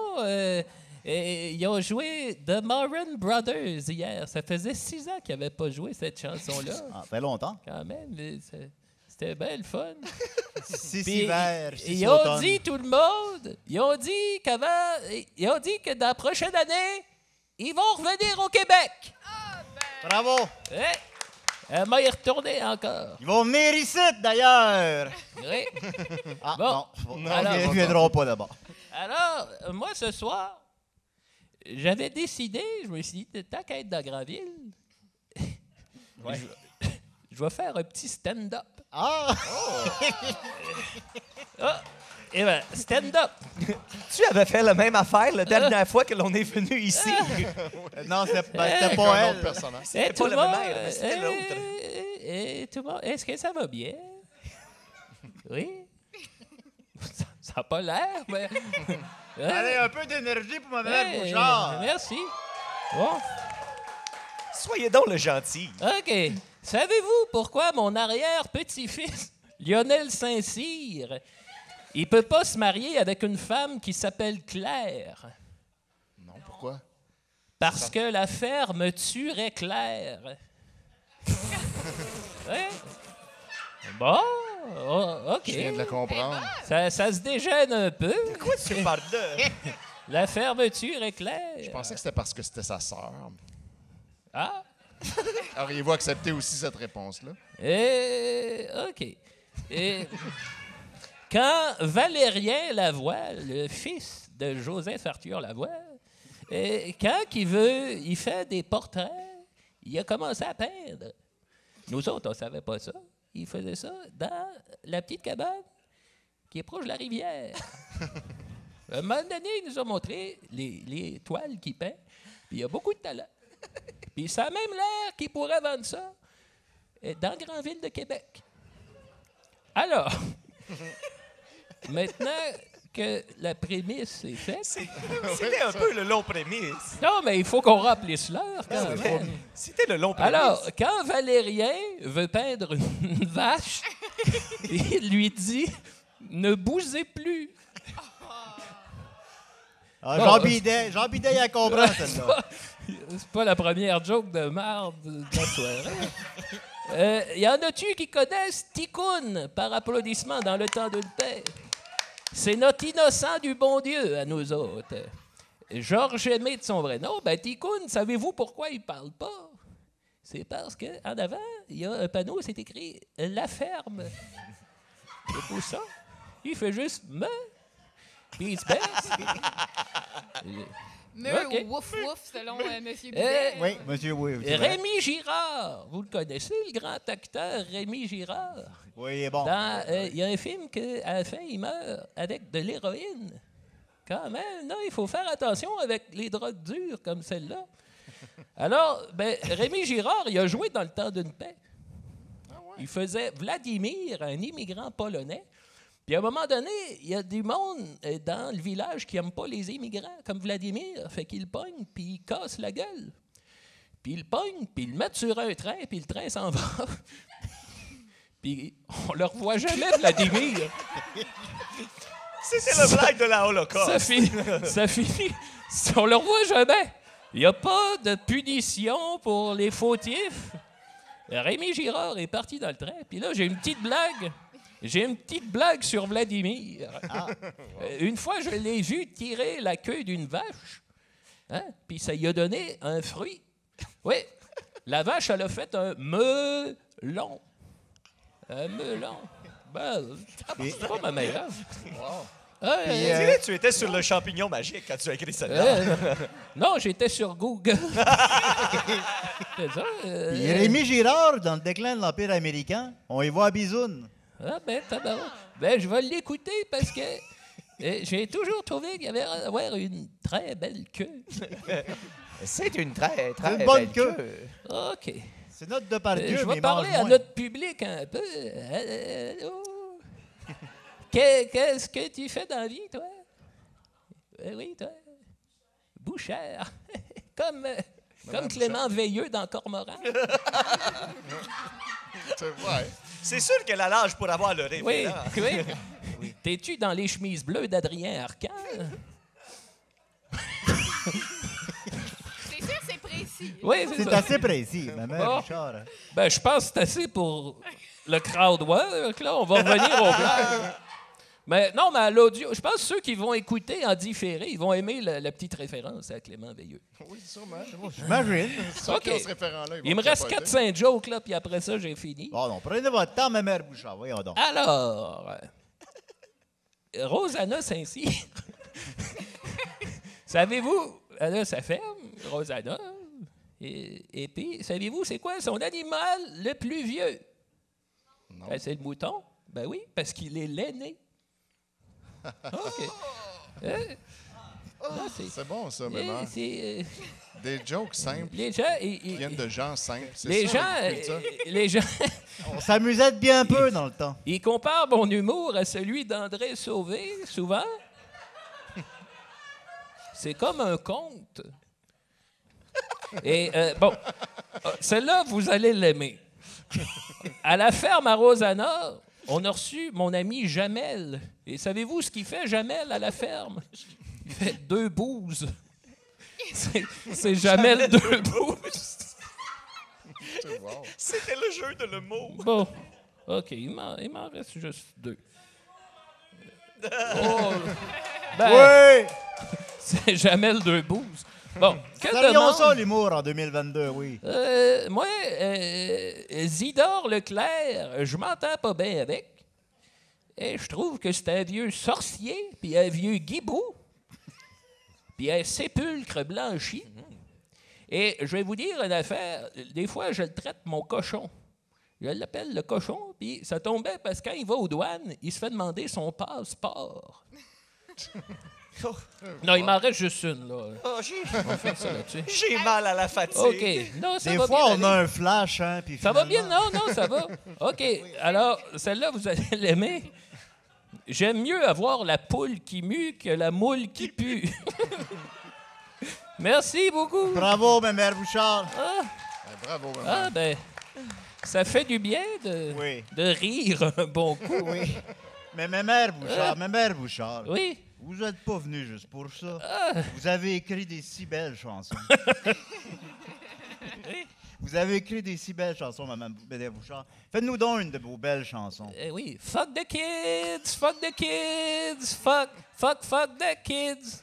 Ils ont joué The Moran Brothers hier. Ça faisait 6 ans qu'ils n'avaient pas joué cette chanson-là.
Ah, ça fait longtemps.
Quand même, C'était bien le fun.
6
Puis,
hivers, 6
ils ont
automnes.
dit, tout le monde, ils ont dit que dans la prochaine année, ils vont revenir au Québec.
Bravo.
Elle m'a y retourné encore.
Ils vont venir ici, d'ailleurs.
Oui.
Ah,
Bon.
non.
Alors,
Ils ne viendront pas d'abord.
Alors, moi, ce soir, j'avais décidé, je me suis dit, tant qu'à être dans Grandville, je vais faire un petit stand-up.
Ah!
Ah, et bien, stand-up.
Tu avais fait la même affaire la dernière fois que l'on est venu ici.
Non, c'était
Avec
pas
un autre
elle.
personnage.
C'était
tout
pas
le
la
monde,
même mère, mais c'était l'autre.
tout le monde, est-ce que ça va bien? Oui? Ça n'a pas l'air, mais...
Allez, un peu d'énergie pour ma mère
Hey,
Bouchard.
merci. Bon,
Soyez donc le gentil.
OK. Savez-vous pourquoi mon arrière-petit-fils, Lionel Saint-Cyr, il peut pas se marier avec une femme qui s'appelle Claire?
Non, pourquoi?
Parce que la ferme tuerait Claire. Ouais. Bon, OK.
Je viens de le comprendre.
Ça se dégêne un peu.
Quoi tu parles de?
La fermeture est claire.
Je pensais que c'était parce que c'était sa sœur.
Ah,
Auriez-vous accepté aussi cette réponse-là?
OK. Et quand Valérien Lavoie, le fils de Joseph Arthur Lavoie, quand il fait des portraits, il a commencé à peindre. Nous autres, on ne savait pas ça. Il faisait ça dans la petite cabane qui est proche de la rivière. À un moment donné, il nous a montré les toiles qu'il peint, puis il a beaucoup de talent. Puis ça a même l'air qu'il pourrait vendre ça dans Grandville de Québec. Alors, maintenant que la prémisse est faite...
C'était un peu le long prémisse.
Non, mais il faut qu'on remplisse l'heure quand même.
C'était le long prémisse.
Alors, quand Valérien veut peindre une vache, il lui dit « Ne bougez plus ».
Ah,
Bon,
Jean Bidet, il a compris celle-là.
C'est pas la première joke de marde de la soirée. Y en a-tu qui connaissent Ticoun par applaudissement dans le temps d'une paix? C'est notre innocent du bon Dieu à nous autres. Georges Aimé de son vrai nom. Ben, Ticoun, savez-vous pourquoi il parle pas? C'est parce qu'en avant, il y a un panneau, c'est écrit « La ferme ». C'est pour ça. Il fait juste « me ». Puis il se baisse.
Meur
OK.
ou wouf wouf, selon M. Bidet.
Oui, monsieur, oui. c'est vrai.
Rémi Girard, vous le connaissez, le grand acteur Rémi Girard?
Oui, il est bon.
Il y a un film qu'à la fin, il meurt avec de l'héroïne. Quand même, non, il faut faire attention avec les drogues dures comme celle-là. Alors, Rémi Girard, il a joué dans Le temps d'une paix. Il faisait Vladimir, un immigrant polonais. Puis à un moment donné, il y a du monde dans le village qui n'aime pas les immigrants, comme Vladimir. Fait qu'il pogne, puis il casse la gueule. Puis il pogne, puis il le met sur un train, puis le train s'en va. Puis on le revoit jamais, Vladimir.
C'était le blague de la Holocauste.
Ça finit. On le revoit jamais. Il n'y a pas de punition pour les fautifs. Rémi Girard est parti dans le train, puis là, j'ai une petite blague. J'ai une petite blague sur Vladimir. Une fois, je l'ai vu tirer la queue d'une vache, hein? Puis ça lui a donné un fruit. Oui, la vache, elle a fait un melon. Un melon. C'est pas ma meilleure. Ah,
On dirait que tu étais sur le champignon magique quand tu as écrit celle-là.
non, j'étais sur Google. C'est ça.
Puis Rémi Girard, dans le déclin de l'Empire américain, on y voit à Bisoun.
Ah je vais l'écouter parce que j'ai toujours trouvé qu'il y avait avoir une très belle queue.
C'est une très, très
Une bonne
belle
queue.
OK.
C'est notre Depardieu,
Je
mais
vais
il
parler
mange
à
moins.
notre public un peu. Allô? Qu'est-ce que tu fais dans la vie, toi? Oui, toi? Bouchère. Comme Clément Veilleux dans Cormoran.
C'est vrai.
C'est sûr qu'elle a l'âge pour avoir le rêve.
Oui, oui. T'es-tu dans les chemises bleues d'Adrien Arcan?
C'est sûr, c'est précis.
Oui,
C'est
ça.
assez précis, ma mère
Bon.
Richard.
Je pense que c'est assez pour le crowd work, là, on va revenir au blagues. Mais non, mais à l'audio, je pense que ceux qui vont écouter en différé, ils vont aimer la petite référence à Clément Veilleux.
Oui, sûrement.
J'imagine.
Ceux qui ont
OK.
ce référent-là, ils
Il
vont
me reste
capoter.
4-5 jokes, là, puis après ça, j'ai fini.
Bon, non, prenez votre temps, ma mère Bouchard. Voyons donc.
Alors, Rosanna Saint-Cyr. Savez-vous, elle a sa ferme, Rosanna. Et puis, savez-vous, c'est quoi son animal le plus vieux?
Non.
Ben, c'est le mouton. Ben oui, parce qu'il est l'aîné. OK. Non,
C'est bon, ça, maman.
c'est,
Des jokes simples
les gens,
qui viennent de gens simples. C'est
les
ça,
gens,
l'agriculture.
les gens,
On s'amusait de bien peu dans le temps.
ils comparent mon humour à celui d'André Sauvé, souvent. C'est comme un conte. Et bon, celle-là, vous allez l'aimer. À la ferme à Rosanna, on a reçu mon ami Jamel. Et savez-vous ce qu'il fait, Jamel, à la ferme? Il fait 2 bouses. C'est Jamel 2 bouses.
Wow.
C'était le jeu de le mot.
Bon, OK, il m'en reste juste 2. Oh, ben,
Oui!
c'est Jamel 2 bouses. Bon, que
Saluons
demande...
ça, l'humour, en 2022, oui.
Moi, Zidore Leclerc, je m'entends pas bien avec. Et je trouve que c'est un vieux sorcier, puis un vieux guibou, puis un sépulcre blanchi. Et je vais vous dire une affaire. Des fois, je le traite mon cochon. Je l'appelle le cochon, puis ça tombait parce que quand il va aux douanes, il se fait demander son passeport. Non, il m'en reste juste une, là.
Oh,
On va faire ça là-dessus.
j'ai mal à la fatigue.
OK. Non, ça
Des
va
fois,
bien
on a
aller.
un flash, hein, puis
Ça va bien?
finalement-
Non, ça va. OK. Alors, celle-là, vous allez l'aimer. J'aime mieux avoir la poule qui mue que la moule qui pue. Merci beaucoup.
Bravo, ma mère Bouchard.
Bravo, maman.
Ah, ben, ça fait du bien
Oui.
de rire un bon coup.
Oui. Mais ma mère Bouchard,
Oui.
vous n'êtes pas venu juste pour ça. Vous avez écrit des si belles chansons. Vous avez écrit des si belles chansons, Mme Bouchard. Faites-nous donc une de vos belles chansons.
Oui. Fuck the kids, fuck the kids, fuck the kids.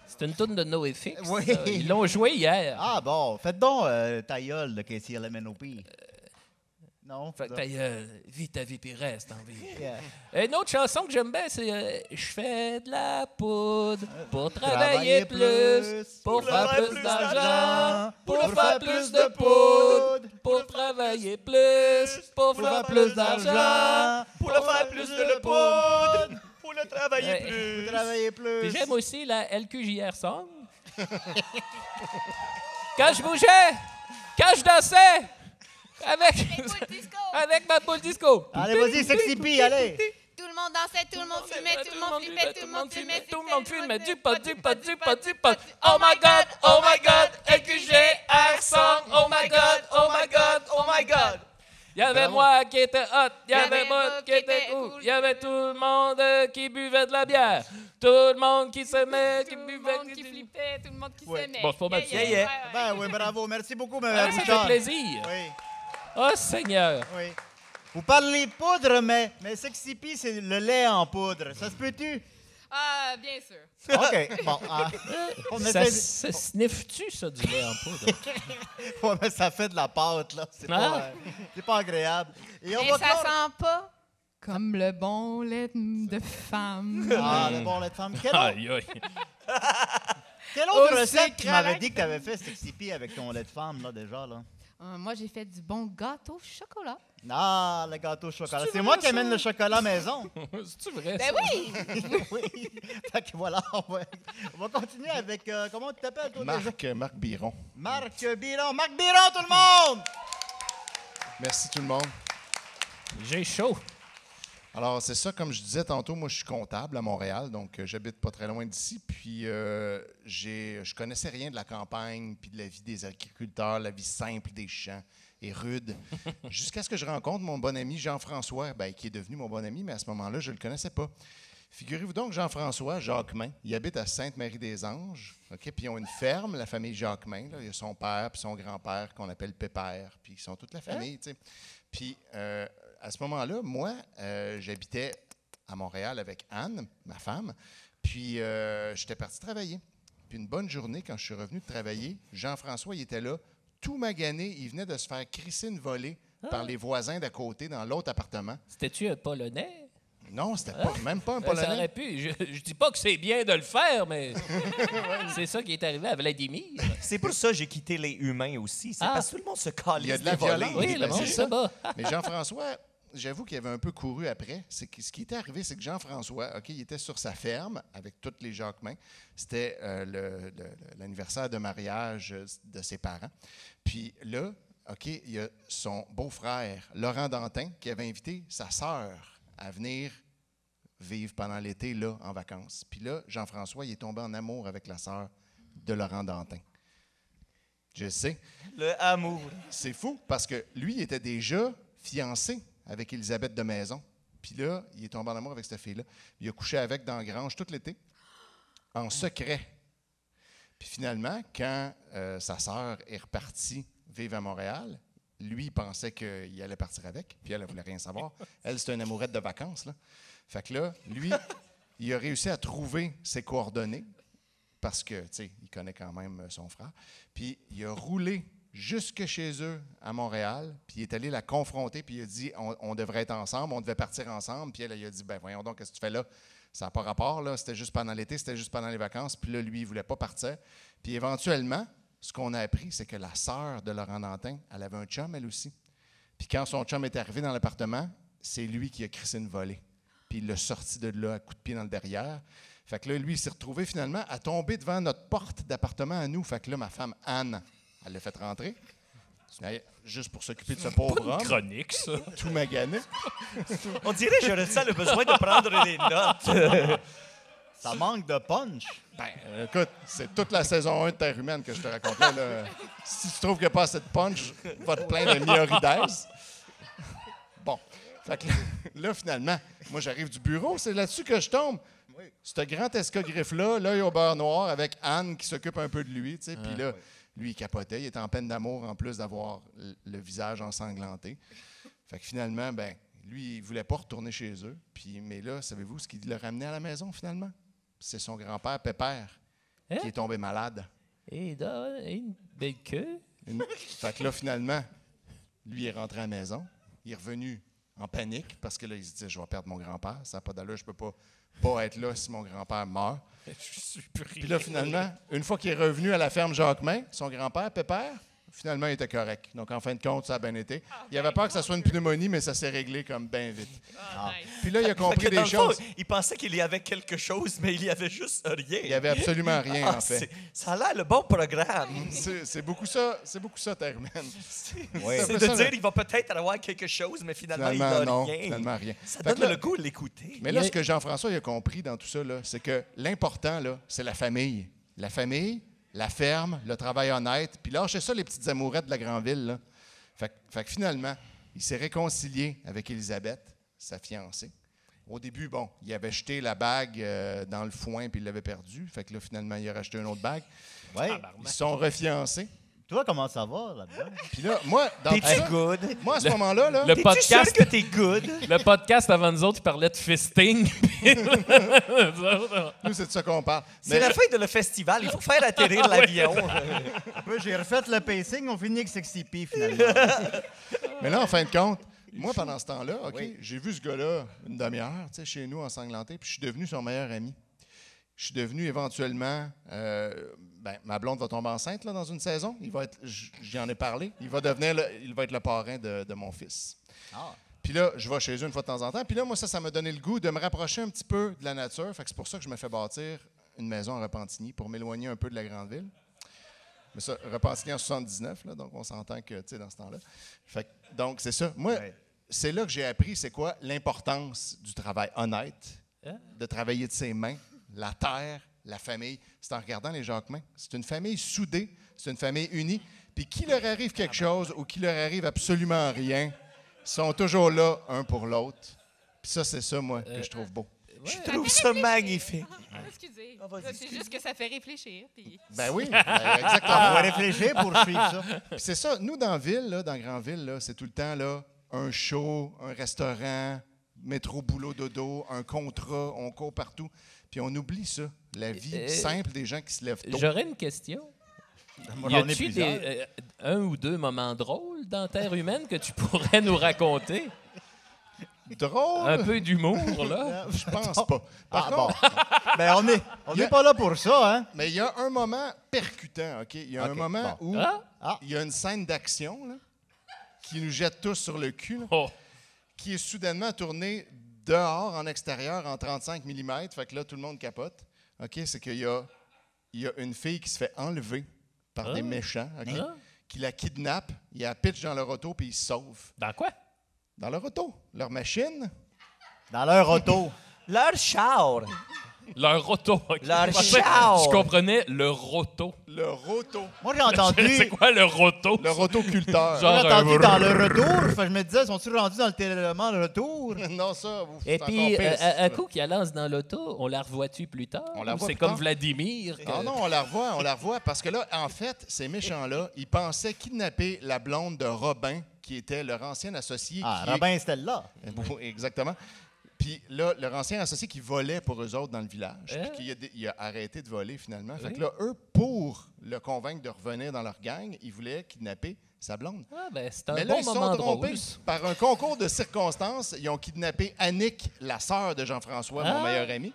C'est une tourne de NoFX.
Oui.
Ça. Ils l'ont joué hier.
Ah bon, faites donc ta gueule de KCLMNOP. Non?
Fait que ta gueule, vis ta vie puis reste en vie.
Yeah.
Une autre chanson que j'aime bien, c'est Je fais de la poudre pour travailler plus, pour faire plus d'argent, pour faire plus de poudre, pour travailler plus, pour faire plus d'argent.
Pour le faire plus de poudre. Pour le travailler
Ouais.
plus.
Vous travaillez plus.
Puis j'aime aussi la LQJR song. Quand je bougeais, quand je dansais, avec ma poule disco.
Allez, vas-y, Sexy P, allez.
Tout le monde dansait, tout le monde fumait, tout le monde flippait, tout le monde fumait,
tout le monde filmait, du pot, du pot, du pot, du pot. Oh my God, LQJR song, oh my God. Il y avait moi qui était hot, il y avait moi qui était cool, il y avait tout le monde qui buvait de la bière, tout le monde qui s'aimait, qui
tout le
buvait,
monde qui flippait, tout le monde qui
Ouais.
s'aimait.
Bon, c'est pas mal ça.
Yeah,
Yeah, yeah.
ouais, ouais.
Ben oui, bravo. Merci beaucoup, ma
Ah,
mère
ça fait
Bouchard.
plaisir.
Oui,
Oh Seigneur.
oui. Vous parlez poudre, mais Sexy P, c'est le lait en poudre. Ça se peut-tu?
Ah, bien sûr.
OK. Bon, on
Ça,
essaie
ça sniffe-tu, ça, du lait en poudre?
Ouais, mais ça fait de la pâte, là. C'est pas agréable. Et on
Mais
va
ça
clore-
sent pas comme le bon lait de femme.
Ah, le bon lait de femme. Quelle autre,
Aïe, aïe.
quelle autre
Au
recette tu
sucre à
m'avais
la
dit que tu avais fait, Sexy P, avec ton lait de femme, là, déjà, là?
Moi, j'ai fait du bon gâteau au chocolat.
Ah, le gâteau au chocolat.
C'est
C'est
vrai,
moi qui
ça?
amène le chocolat à maison.
C'est-tu vrai,
Ben
ça?
oui!
Oui. Fait que voilà, on va continuer avec, comment tu t'appelles, toi, déjà?
Marc Biron.
Marc Biron. Marc Biron, tout le monde!
Merci tout le monde.
J'ai chaud.
Alors, c'est ça, comme je disais tantôt, moi, je suis comptable à Montréal, donc j'habite pas très loin d'ici. Puis, je connaissais rien de la campagne, puis de la vie des agriculteurs, la vie simple des champs et rude, jusqu'à ce que je rencontre mon bon ami Jean-François, qui est devenu mon bon ami, mais à ce moment-là, je ne le connaissais pas. Figurez-vous donc, Jean-François Jacquemin, il habite à Sainte-Marie-des-Anges, OK? Puis ils ont une ferme, la famille Jacquemin. Là. Il y a son père puis son grand-père qu'on appelle Pépère, puis ils sont toute la famille, tu sais. Puis à ce moment-là, moi, j'habitais à Montréal avec Anne, ma femme, puis j'étais parti travailler. Puis une bonne journée, quand je suis revenu de travailler, Jean-François, il était là, tout magané, il venait de se faire crisser une volée par les voisins d'à côté dans l'autre appartement.
C'était-tu un Polonais?
Non, c'était même pas un
Ça
Polonais.
aurait pu. Je dis pas que c'est bien de le faire, mais c'est ça qui est arrivé à Vladimir.
C'est pour ça que j'ai quitté les humains aussi. C'est parce que tout le monde se calisse
Il y a de la
des volets.
violence.
Oui, le
Ben,
monde
c'est
est
ça.
là-bas.
Mais Jean-François, j'avoue qu'il avait un peu couru après. C'est que ce qui était arrivé, c'est que Jean-François, OK, il était sur sa ferme avec tous les Jacquemins. C'était l'anniversaire de mariage de ses parents. Puis là, OK, il y a son beau-frère, Laurent Dantin, qui avait invité sa sœur à venir vivre pendant l'été, là, en vacances. Puis là, Jean-François, il est tombé en amour avec la sœur de Laurent Dantin. Je sais.
Le amour.
C'est fou, parce que lui, il était déjà fiancé avec Élisabeth de Maison. Puis là, il est tombé en amour avec cette fille-là. Il a couché avec dans la grange tout l'été, en secret. Puis finalement, quand sa sœur est repartie vivre à Montréal, lui, il pensait qu'il allait partir avec, puis elle ne voulait rien savoir. Elle, c'était une amourette de vacances, là. Fait que là, lui, il a réussi à trouver ses coordonnées, parce que, tu sais, il connaît quand même son frère. Puis il a roulé jusque chez eux à Montréal, puis il est allé la confronter, puis il a dit on devrait être ensemble, on devait partir ensemble. Puis elle a dit ben voyons donc, qu'est-ce que tu fais là? Ça n'a pas rapport, là. C'était juste pendant l'été, c'était juste pendant les vacances. Puis là, lui, il ne voulait pas partir. Puis éventuellement, ce qu'on a appris, c'est que la sœur de Laurent Dantin, elle avait un chum, elle aussi. Puis quand son chum est arrivé dans l'appartement, c'est lui qui a crissé une volée. Puis il l'a sorti de là à coups de pied dans le derrière. Fait que là, lui, il s'est retrouvé finalement à tomber devant notre porte d'appartement à nous. Fait que là, ma femme, Anne, elle l'a fait rentrer. Juste pour s'occuper de ce pauvre homme.
Chronique, ça.
Tout magané.
On dirait que je ressens le besoin de prendre des notes.
Ça manque de punch.
Ben, écoute, c'est toute la saison 1 de Terre humaine que je te raconte là. Si tu trouves qu'il n'y a pas assez de punch, va te plaindre de Miorides. Bon. Fait que là, finalement, moi, j'arrive du bureau, c'est là-dessus que je tombe.
Oui.
Ce grand escogriffe-là, l'œil au beurre noir, avec Anne qui s'occupe un peu de lui, tu sais. Puis là, lui, il capotait. Il était en peine d'amour, en plus d'avoir le visage ensanglanté. Fait que finalement, ben, lui, il ne voulait pas retourner chez eux. Puis, mais là, savez-vous ce qui l'a ramené à la maison, finalement? C'est son grand-père, Pépère, qui est tombé malade.
Et une belle queue.
Fait que là, finalement, lui, il est rentré à la maison. Il est revenu en panique parce que là, il se disait, je vais perdre mon grand-père. Ça n'a pas d'allure, je ne peux pas être là si mon grand-père meurt. Puis là, finalement, une fois qu'il est revenu à la ferme Jacquemin, son grand-père, Pépère, finalement, il était correct. Donc, en fin de compte, ça a bien été. Il avait peur que ça soit une pneumonie, mais ça s'est réglé comme bien vite.
Nice.
Puis là, il a compris
Fait que dans
des
le fond,
choses.
il pensait qu'il y avait quelque chose, mais il y avait juste rien.
Il n'y avait absolument rien, en fait.
Ça a l'air le bon programme.
C'est beaucoup ça, Terre humaine.
Oui.
C'est
peu
de
ça,
dire
là.
qu'il va peut-être avoir quelque chose, mais finalement, il
Finalement,
n'a
non.
rien.
Finalement, rien.
Ça
Fait
donne
que là-
le goût de l'écouter.
Mais là, ce que Jean-François il a compris dans tout ça, là, c'est que l'important, là, c'est la famille. La famille, la ferme, le travail honnête. Puis lâchez ça, les petites amourettes de la grande ville. Là. Fait que finalement, il s'est réconcilié avec Élisabeth, sa fiancée. Au début, bon, il avait jeté la bague dans le foin puis il l'avait perdue. Fait que là, finalement, il a racheté une autre bague.
Oui.
Ils se sont refiancés.
Toi, comment ça va là-dedans?
Puis là, moi, dans tout
T'es-tu
ça,
good?
moi, à ce moment-là, là,
Le
T'es-tu sûr
podcast,
que t'es good?
le podcast avant nous autres, il parlait de fisting.
nous, c'est de ça qu'on parle.
C'est la fin de le festival. Il faut faire atterrir l'avion.
J'ai refait le pacing, on finit avec Sexy P finalement.
Mais là, en fin de compte, moi, pendant ce temps-là, OK,
Oui.
j'ai vu ce gars-là une demi-heure, tu sais, chez nous, ensanglanté, puis je suis devenu son meilleur ami. Je suis devenu éventuellement... ma blonde va tomber enceinte là, dans une saison. Il va être, j'en ai parlé. Il va être le parrain de mon fils.
Ah.
Puis là, je vais chez eux une fois de temps en temps. Puis là, moi, ça m'a donné le goût de me rapprocher un petit peu de la nature. Fait que c'est pour ça que je me fais bâtir une maison à Repentigny pour m'éloigner un peu de la grande ville. Mais ça, Repentigny en 79, là, donc on s'entend que, tu sais, dans ce temps-là. Fait que, donc, c'est ça. Moi,
Ouais.
c'est là que j'ai appris c'est quoi l'importance du travail honnête, de travailler de ses mains, la terre, la famille. C'est en regardant les Jacquemins. C'est une famille soudée, c'est une famille unie. Puis qui leur arrive quelque chose ou qui leur arrive absolument rien, ils sont toujours là, un pour l'autre. Puis ça, c'est ça, moi, que je trouve beau.
Je trouve ça magnifique.
Excusez.
Ah, vas-y,
C'est
excuse.
juste que ça fait réfléchir. Puis...
Ben oui,
On va
exactement.
réfléchir pour suivre ça.
Puis c'est ça, nous, dans la ville, là, dans Grandville, là, c'est tout le temps là, un show, un restaurant, métro, boulot, dodo, un contrat, on court partout. Puis on oublie ça, la vie simple des gens qui se lèvent tôt.
J'aurais une question.
Moi,
Y
j'en ai
a-tu
plusieurs.
un ou deux moments drôles dans Terre humaine que tu pourrais nous raconter?
Drôle?
Un peu d'humour, là?
Je pense pas. Par
Ah,
contre,
bon. Ben, on n'est pas là pour ça, hein?
mais il y a un moment percutant, OK? Il y a un
OK,
moment
bon.
où
Ah?
il y a une scène d'action là, qui nous jette tous sur le cul, là,
Oh.
qui est soudainement tournée dehors, en extérieur, en 35 mm. Fait que là, tout le monde capote. OK? C'est qu'il y a une fille qui se fait enlever par des méchants, OK?
Ah.
Qui la kidnappent, il la pitch dans leur auto, puis ils se sauvent.
Dans quoi?
Dans leur auto, leur machine.
Dans leur auto.
Leur char.
Leur roto. OK.
Leur
Je pensais-
char.
Je comprenais le roto.
Leur auto.
Moi, j'ai entendu...
C'est quoi le roto?
Leur autoculteur.
Genre-
J'ai entendu dans le retour. Fait que je me disais, sont-ils rendus dans le téléroman le retour?
Non, ça, vous
Et
c'est
puis,
encore pire,
un
ça.
coup qui lance dans l'auto, on la revoit-tu plus tard?
On la
Ou
voit
c'est
plus
comme
tard.
Vladimir.
Ah non, on la revoit, parce que là, en fait, ces méchants-là, ils pensaient kidnapper la blonde de Robin, qui était leur ancien associé.
Ah,
qui est-
Robin Stella.
Oui, exactement. Puis là, leur ancien associé qui volait pour eux autres dans le village,
Hein?
puis il a arrêté de voler finalement. Fait
Oui.
que là, eux, pour le convaincre de revenir dans leur gang, ils voulaient kidnapper sa blonde.
Ah, ben, c'est un
Mais là,
bon
ils se
moment
sont trompés.
drôle.
Par un concours de circonstances, ils ont kidnappé Annick, la sœur de Jean-François, mon
Ah.
meilleur ami.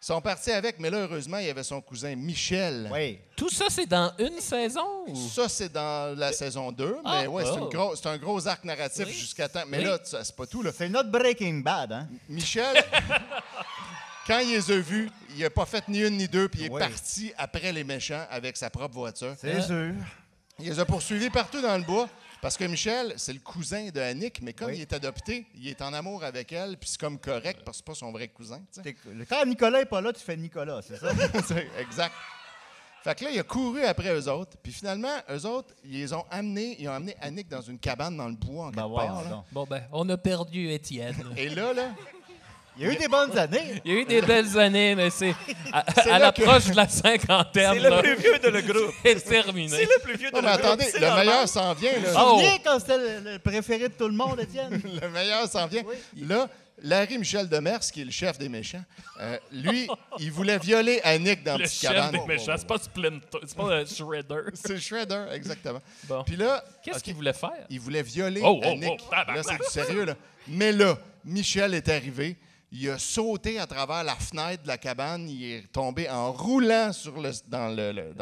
Ils sont partis avec, mais là, heureusement, il y avait son cousin Michel.
Oui.
Tout ça, c'est dans une saison? Ou...
Ça, c'est dans la saison 2,
Ah,
mais ouais,
oh.
c'est un gros arc narratif
Oui.
jusqu'à temps. Mais
Oui.
là, c'est pas tout. Là.
C'est notre Breaking Bad, hein?
Michel, quand il les a vus, il a pas fait ni une ni deux, puis il est
Oui.
parti après les méchants avec sa propre voiture.
C'est sûr.
Il les a poursuivis partout dans le bois. Parce que Michel, c'est le cousin de Annick, mais comme
Oui.
il est adopté, il est en amour avec elle, puis c'est comme correct parce que c'est pas son vrai cousin. tu sais.
Quand Nicolas n'est pas là, tu fais Nicolas, c'est ça?
C'est exact. Fait que là, il a couru après eux autres, puis finalement, eux autres, ils ont amené Annick dans une cabane dans le bois en quelque
voyons
part. là.
donc.
Bon, ben, on a perdu Étienne.
Et là,
Il y a eu des bonnes années.
Il y a eu des belles années, mais c'est à
là
l'approche de la cinquantaine.
C'est le
là,
plus vieux de le groupe.
c'est terminé.
C'est le plus vieux de
non,
le
mais
groupe.
attendez,
c'est
le
normal.
meilleur s'en vient. Là.
Tu te
Oh.
souviens quand c'était le préféré de tout le monde, Étienne?
Le meilleur s'en vient. Là, Larry Michel Demers, qui est le chef des méchants, lui, il voulait violer Annick dans
Le
la petite
chef
cabane.
des méchants, c'est pas Splinter, c'est pas Shredder.
C'est Shredder, exactement.
Bon.
Puis là,
Qu'est-ce
OK,
qu'il voulait faire?
il voulait violer
Oh, oh,
Annick.
oh, tabarnak.
Là, c'est du sérieux, là. Mais là, Michel est arrivé. Il a sauté à travers la fenêtre de la cabane. Il est tombé en roulant dans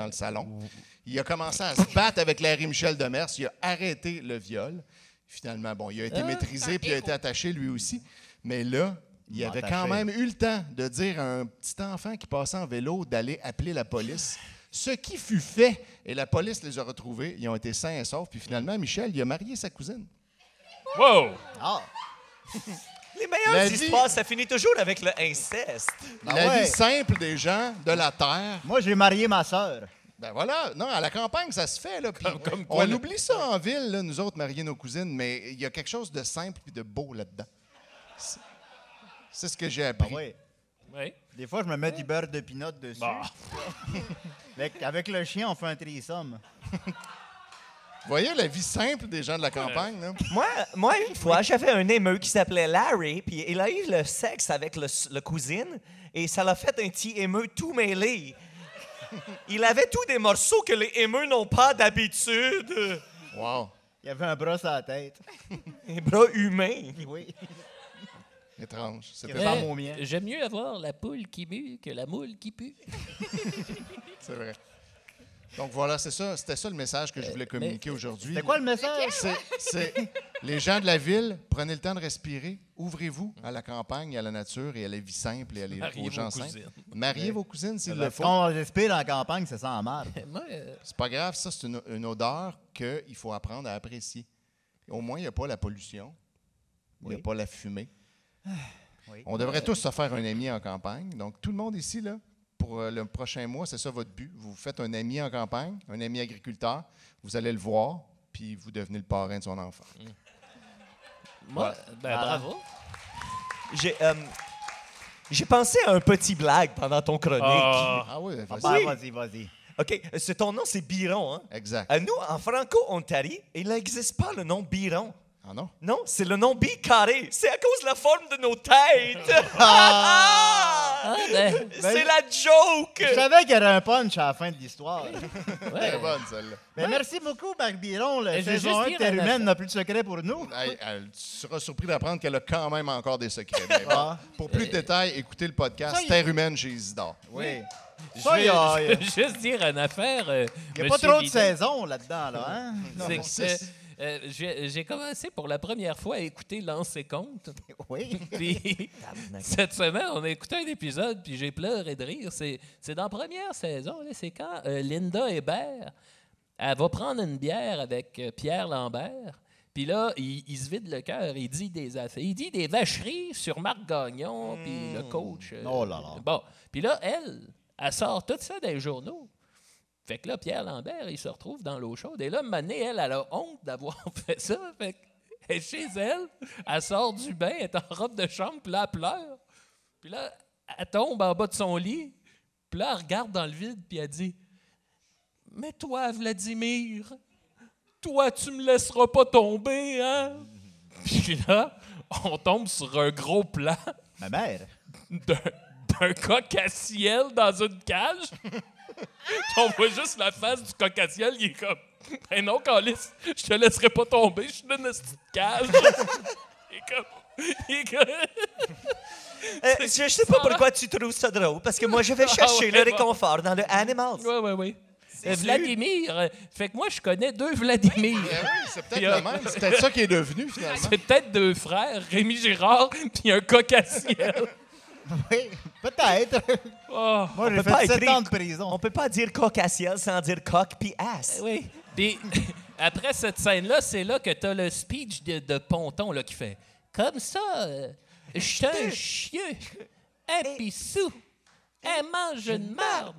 le salon. Il a commencé à se battre avec Larry Michel Demers. Il a arrêté le viol. Finalement, bon, il a été maîtrisé puis il a été attaché lui aussi. Mais là, il avait quand même eu le temps de dire à un petit enfant qui passait en vélo d'aller appeler la police. Ce qui fut fait, et la police les a retrouvés. Ils ont été sains et saufs. Puis finalement, Michel, il a marié sa cousine.
Wow!
Ah!
Les meilleures
La vie-
histoires, ça finit toujours avec le inceste.
Ah
La
ouais.
vie simple des gens de la terre.
Moi, j'ai marié ma sœur.
Ben voilà, non, à la campagne, ça se fait. Là, puis
Comme quoi,
on oublie ça en ville, là, nous autres, marier nos cousines, mais il y a quelque chose de simple et de beau là-dedans. C'est ce que j'ai
Ah
appris.
oui.
Oui.
Des fois, je me mets du beurre de pinot dessus.
Bah.
Avec le chien, on fait un threesome.
Vous voyez la vie simple des gens de la campagne? Là?
Moi, une fois, j'avais un émeu qui s'appelait Larry, puis il a eu le sexe avec le cousine, et ça l'a fait un petit émeu tout mêlé. Il avait tous des morceaux que les émeux n'ont pas d'habitude.
Wow,
Il y avait un bras sur la tête.
Les bras humains.
Oui.
étrange. C'est
Il ressemble au mien.
J'aime mieux avoir la poule qui mue que la moule qui pue.
c'est vrai. Donc voilà, c'est ça. C'était ça le message que je voulais communiquer aujourd'hui.
C'est quoi le message?
C'est les gens de la ville, prenez le temps de respirer, ouvrez-vous à la campagne, à la nature et à la vie simple et
Mariez
aux gens
vos
simples.
cousines.
Mariez vos cousines s'il le
Parce
faut.
qu'on respire dans la campagne, ça sent la merde.
Moi,
C'est pas grave, ça, c'est une odeur qu'il faut apprendre à apprécier. Au moins, il n'y a pas la pollution, il n'y a pas la fumée.
Oui.
On devrait tous se faire un ami en campagne. Donc, tout le monde ici, là, pour le prochain mois, c'est ça votre but. Vous faites un ami en campagne, un ami agriculteur, vous allez le voir, puis vous devenez le parrain de son enfant.
moi ben, bravo.
J'ai pensé à un petit blague pendant ton chronique.
Ah oui,
Ah,
vas-y.
ben, vas-y.
OK, ton nom, c'est Biron, hein?
Exact.
Nous, en Franco-Ontario, il n'existe pas le nom Biron.
Ah non?
Non, c'est le nom bicarré. C'est à cause de la forme de nos têtes.
Ah, ben,
C'est la joke.
Je savais qu'il y aurait un punch à la fin de l'histoire.
Très bonne, celle-là.
Mais merci beaucoup, Marc Biron. La
Je veux
saison
juste
1 de
dire
Terre
un
humaine
affaire.
n'a plus de secret pour nous.
Hey, tu seras surpris d'apprendre qu'elle a quand même encore des secrets. Mais bon,
Ah.
pour plus de détails, écoutez le podcast
Ça, il-
Terre humaine chez Isidore.
Oui.
je
Ça, il y a-
veux juste dire une affaire.
Il n'y a pas trop de saisons là-dedans, là. Hein?
C'est que, j'ai commencé pour la première fois à écouter Lancer Compte.
Oui.
Puis cette semaine, on a écouté un épisode, puis j'ai pleuré de rire. C'est dans la première saison, là, c'est quand Linda Hébert, elle va prendre une bière avec Pierre Lambert. Puis là, il se vide le cœur, il dit des affaires. Il dit des vacheries sur Marc Gagnon, puis le coach.
Oh là là.
Bon, puis là, elle sort tout ça des journaux. Fait que là, Pierre Lambert, il se retrouve dans l'eau chaude. Et là, Mané, elle a honte d'avoir fait ça. Fait qu'elle est chez elle, elle sort du bain, elle est en robe de chambre, puis là, elle pleure. Puis là, elle tombe en bas de son lit, puis là, elle regarde dans le vide, puis elle dit « Mais toi, Vladimir, toi, tu me laisseras pas tomber, hein? » Puis là, on tombe sur un gros plan
Ma mère.
d'un coq à ciel dans une cage. On voit juste la face du coq à ciel, il est comme « Ben non, Calice, je te laisserai pas tomber, je suis dans une petite cage. » Il est comme...
Je sais pas pourquoi tu trouves ça drôle, parce que moi, je vais chercher
ouais,
le
bon.
réconfort dans le Animals.
Oui. Vladimir, fait que moi, je connais deux Vladimir.
Ben oui, c'est peut-être le même. C'est peut-être ça qui est devenu, finalement.
C'est peut-être deux frères, Rémi Girard puis un coq à ciel.
Oui, peut-être.
Oh,
Moi, j'ai
peut
fait
pas
7
écrire-
ans de prison.
On peut pas dire coq à ciel sans dire coq puis ass.
oui. Puis après cette scène-là, c'est là que t'as le speech de Ponton là, qui fait « Comme ça, je suis un chieux, un pissou, un mange une marde. »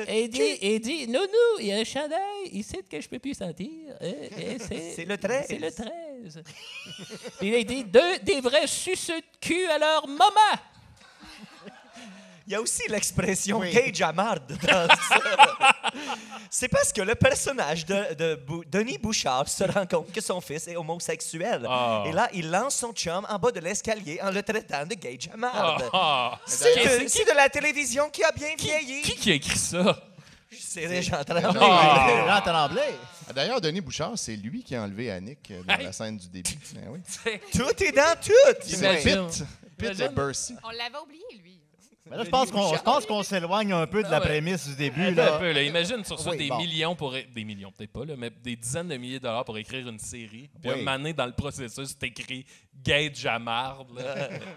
Et il dit, Nounou, il y a un chandail ici que je peux plus sentir.
C'est le 13.
C'est le 13. Puis il dit, des vrais suceux de cul à leur maman.
Il y a aussi l'expression
Oui.
Cage à marde dans ça. C'est parce que le personnage de Denis Bouchard se rend compte que son fils est homosexuel.
Ah.
Et là, il lance son chum en bas de l'escalier en le traitant de gage à marde.
C'est
C'est de la télévision qui a bien vieilli.
qui a écrit ça?
C'est Régent Tremblay.
Jean Tremblay.
Ah, d'ailleurs, Denis Bouchard, c'est lui qui a enlevé Annick dans la scène du début. Ben oui.
Tout est dans tout.
C'est
Imagine.
Pitt et Bercy.
On l'avait oublié, lui.
Mais là, je pense qu'on s'éloigne un peu de la
ouais.
prémisse du début.
Attends
Là.
un peu, là. Imagine sur ça
Oui,
des
bon.
millions pour... Des millions, peut-être pas, là, mais des dizaines de milliers de dollars pour écrire une série. Puis
Oui.
un moment donné, dans le processus, c'est écrit « Gage à marde ».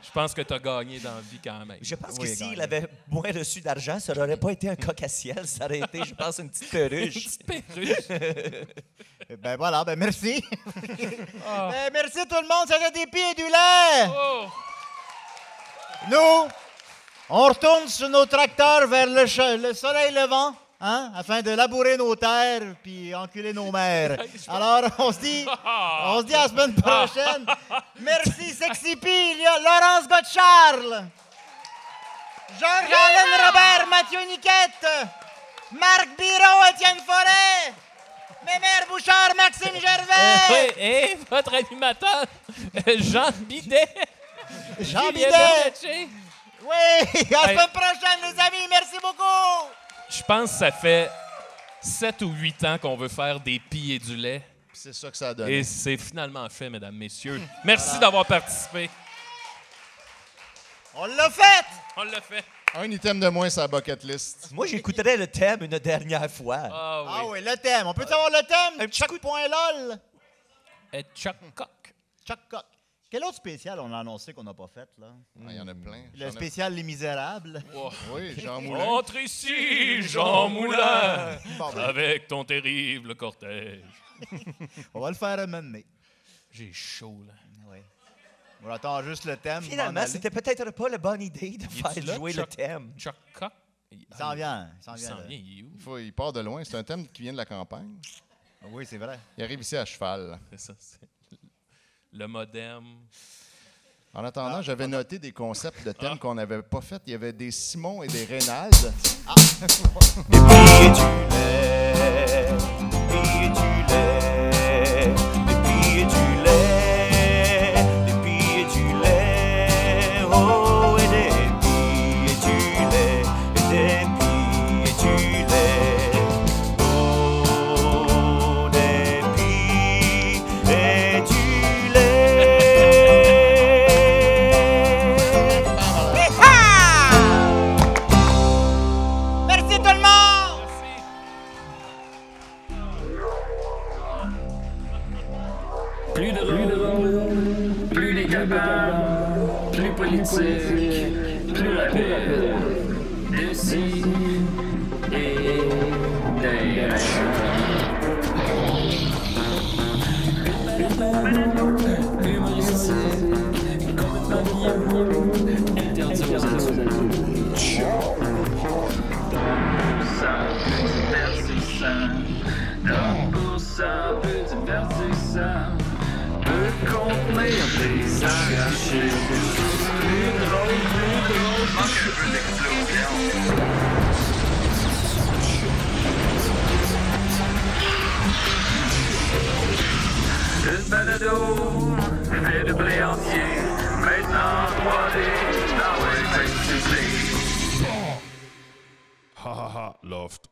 Je pense que t'as gagné dans la vie quand même.
Je pense que
Oui,
s'il
gagné.
avait moins reçu d'argent, ça n'aurait pas été un coq à ciel. Ça aurait été, je pense, une petite perruche.
Petite perruche.
Ben voilà, ben merci.
Ah.
Ben, merci tout le monde, c'était des pieds et du lait.
Oh!
Nous, on retourne sur nos tracteurs vers le soleil levant, hein, afin de labourer nos terres puis enculer nos mères. Alors, on se dit à la semaine prochaine. Merci, Sexy P, Laurence Gottscharl, Georges-Alain Robert, Mathieu Niquette, Marc Biron, Étienne Forêt, Mémère Bouchard, Maxime Gervais,
Oui, et votre animateur, Jean Bidet.
Jean
Julien
Bidet.
Bernatchez.
Oui, à la semaine prochaine, les amis. Merci beaucoup.
Je pense que ça fait 7 ou 8 ans qu'on veut faire des pieds et du lait.
C'est ça que ça a donné.
Et c'est finalement fait, mesdames, messieurs. Merci d'avoir participé.
On l'a fait.
On l'a fait.
Un item de moins sur la bucket list.
Moi, j'écouterais le thème une dernière fois.
Ah
Ah
oui.
oui, le thème. On peut savoir le thème?
Un petit
Chuck.lol.
Et Chuck Cock.
Chuck Cock. Quel autre spécial on a annoncé qu'on n'a pas fait, là?
Ah, il y en a plein.
Le spécial Les Misérables.
Oui, Jean Moulin.
Entre ici, Jean Moulin,
Bon, ben,
avec ton terrible cortège.
on va le faire un moment donné.
J'ai chaud, là.
Oui. On attend juste le thème.
Finalement,
m'en aller.
c'était peut-être pas la bonne idée de
Il
faire
est-tu là,
jouer le
Chuck?
thème.
Chuck Cock.
Il s'en vient. Il s'en
Il
vient.
s'en
là.
vient, il est où?
Il part de loin. C'est un thème qui vient de la campagne.
Oui, c'est vrai.
Il arrive ici à cheval.
C'est ça, c'est le modem.
En attendant, j'avais noté des concepts de thèmes qu'on n'avait pas fait. Il y avait des Simon et des Reynald.
Des pieds du lait, des pieds du lait, des pieds du lait.
politique, plus rapide, d'ici et d'ailleurs. Humoristique, complètement vieux, interdit aux adultes. Divertissant, peu divertissant, peut contenir des arrachés. Plus drôle, manque un peu d'explosion. Une balado, fait de blé entier, maintenant 3D, dans le face to play.
Ha ha ha, Loft.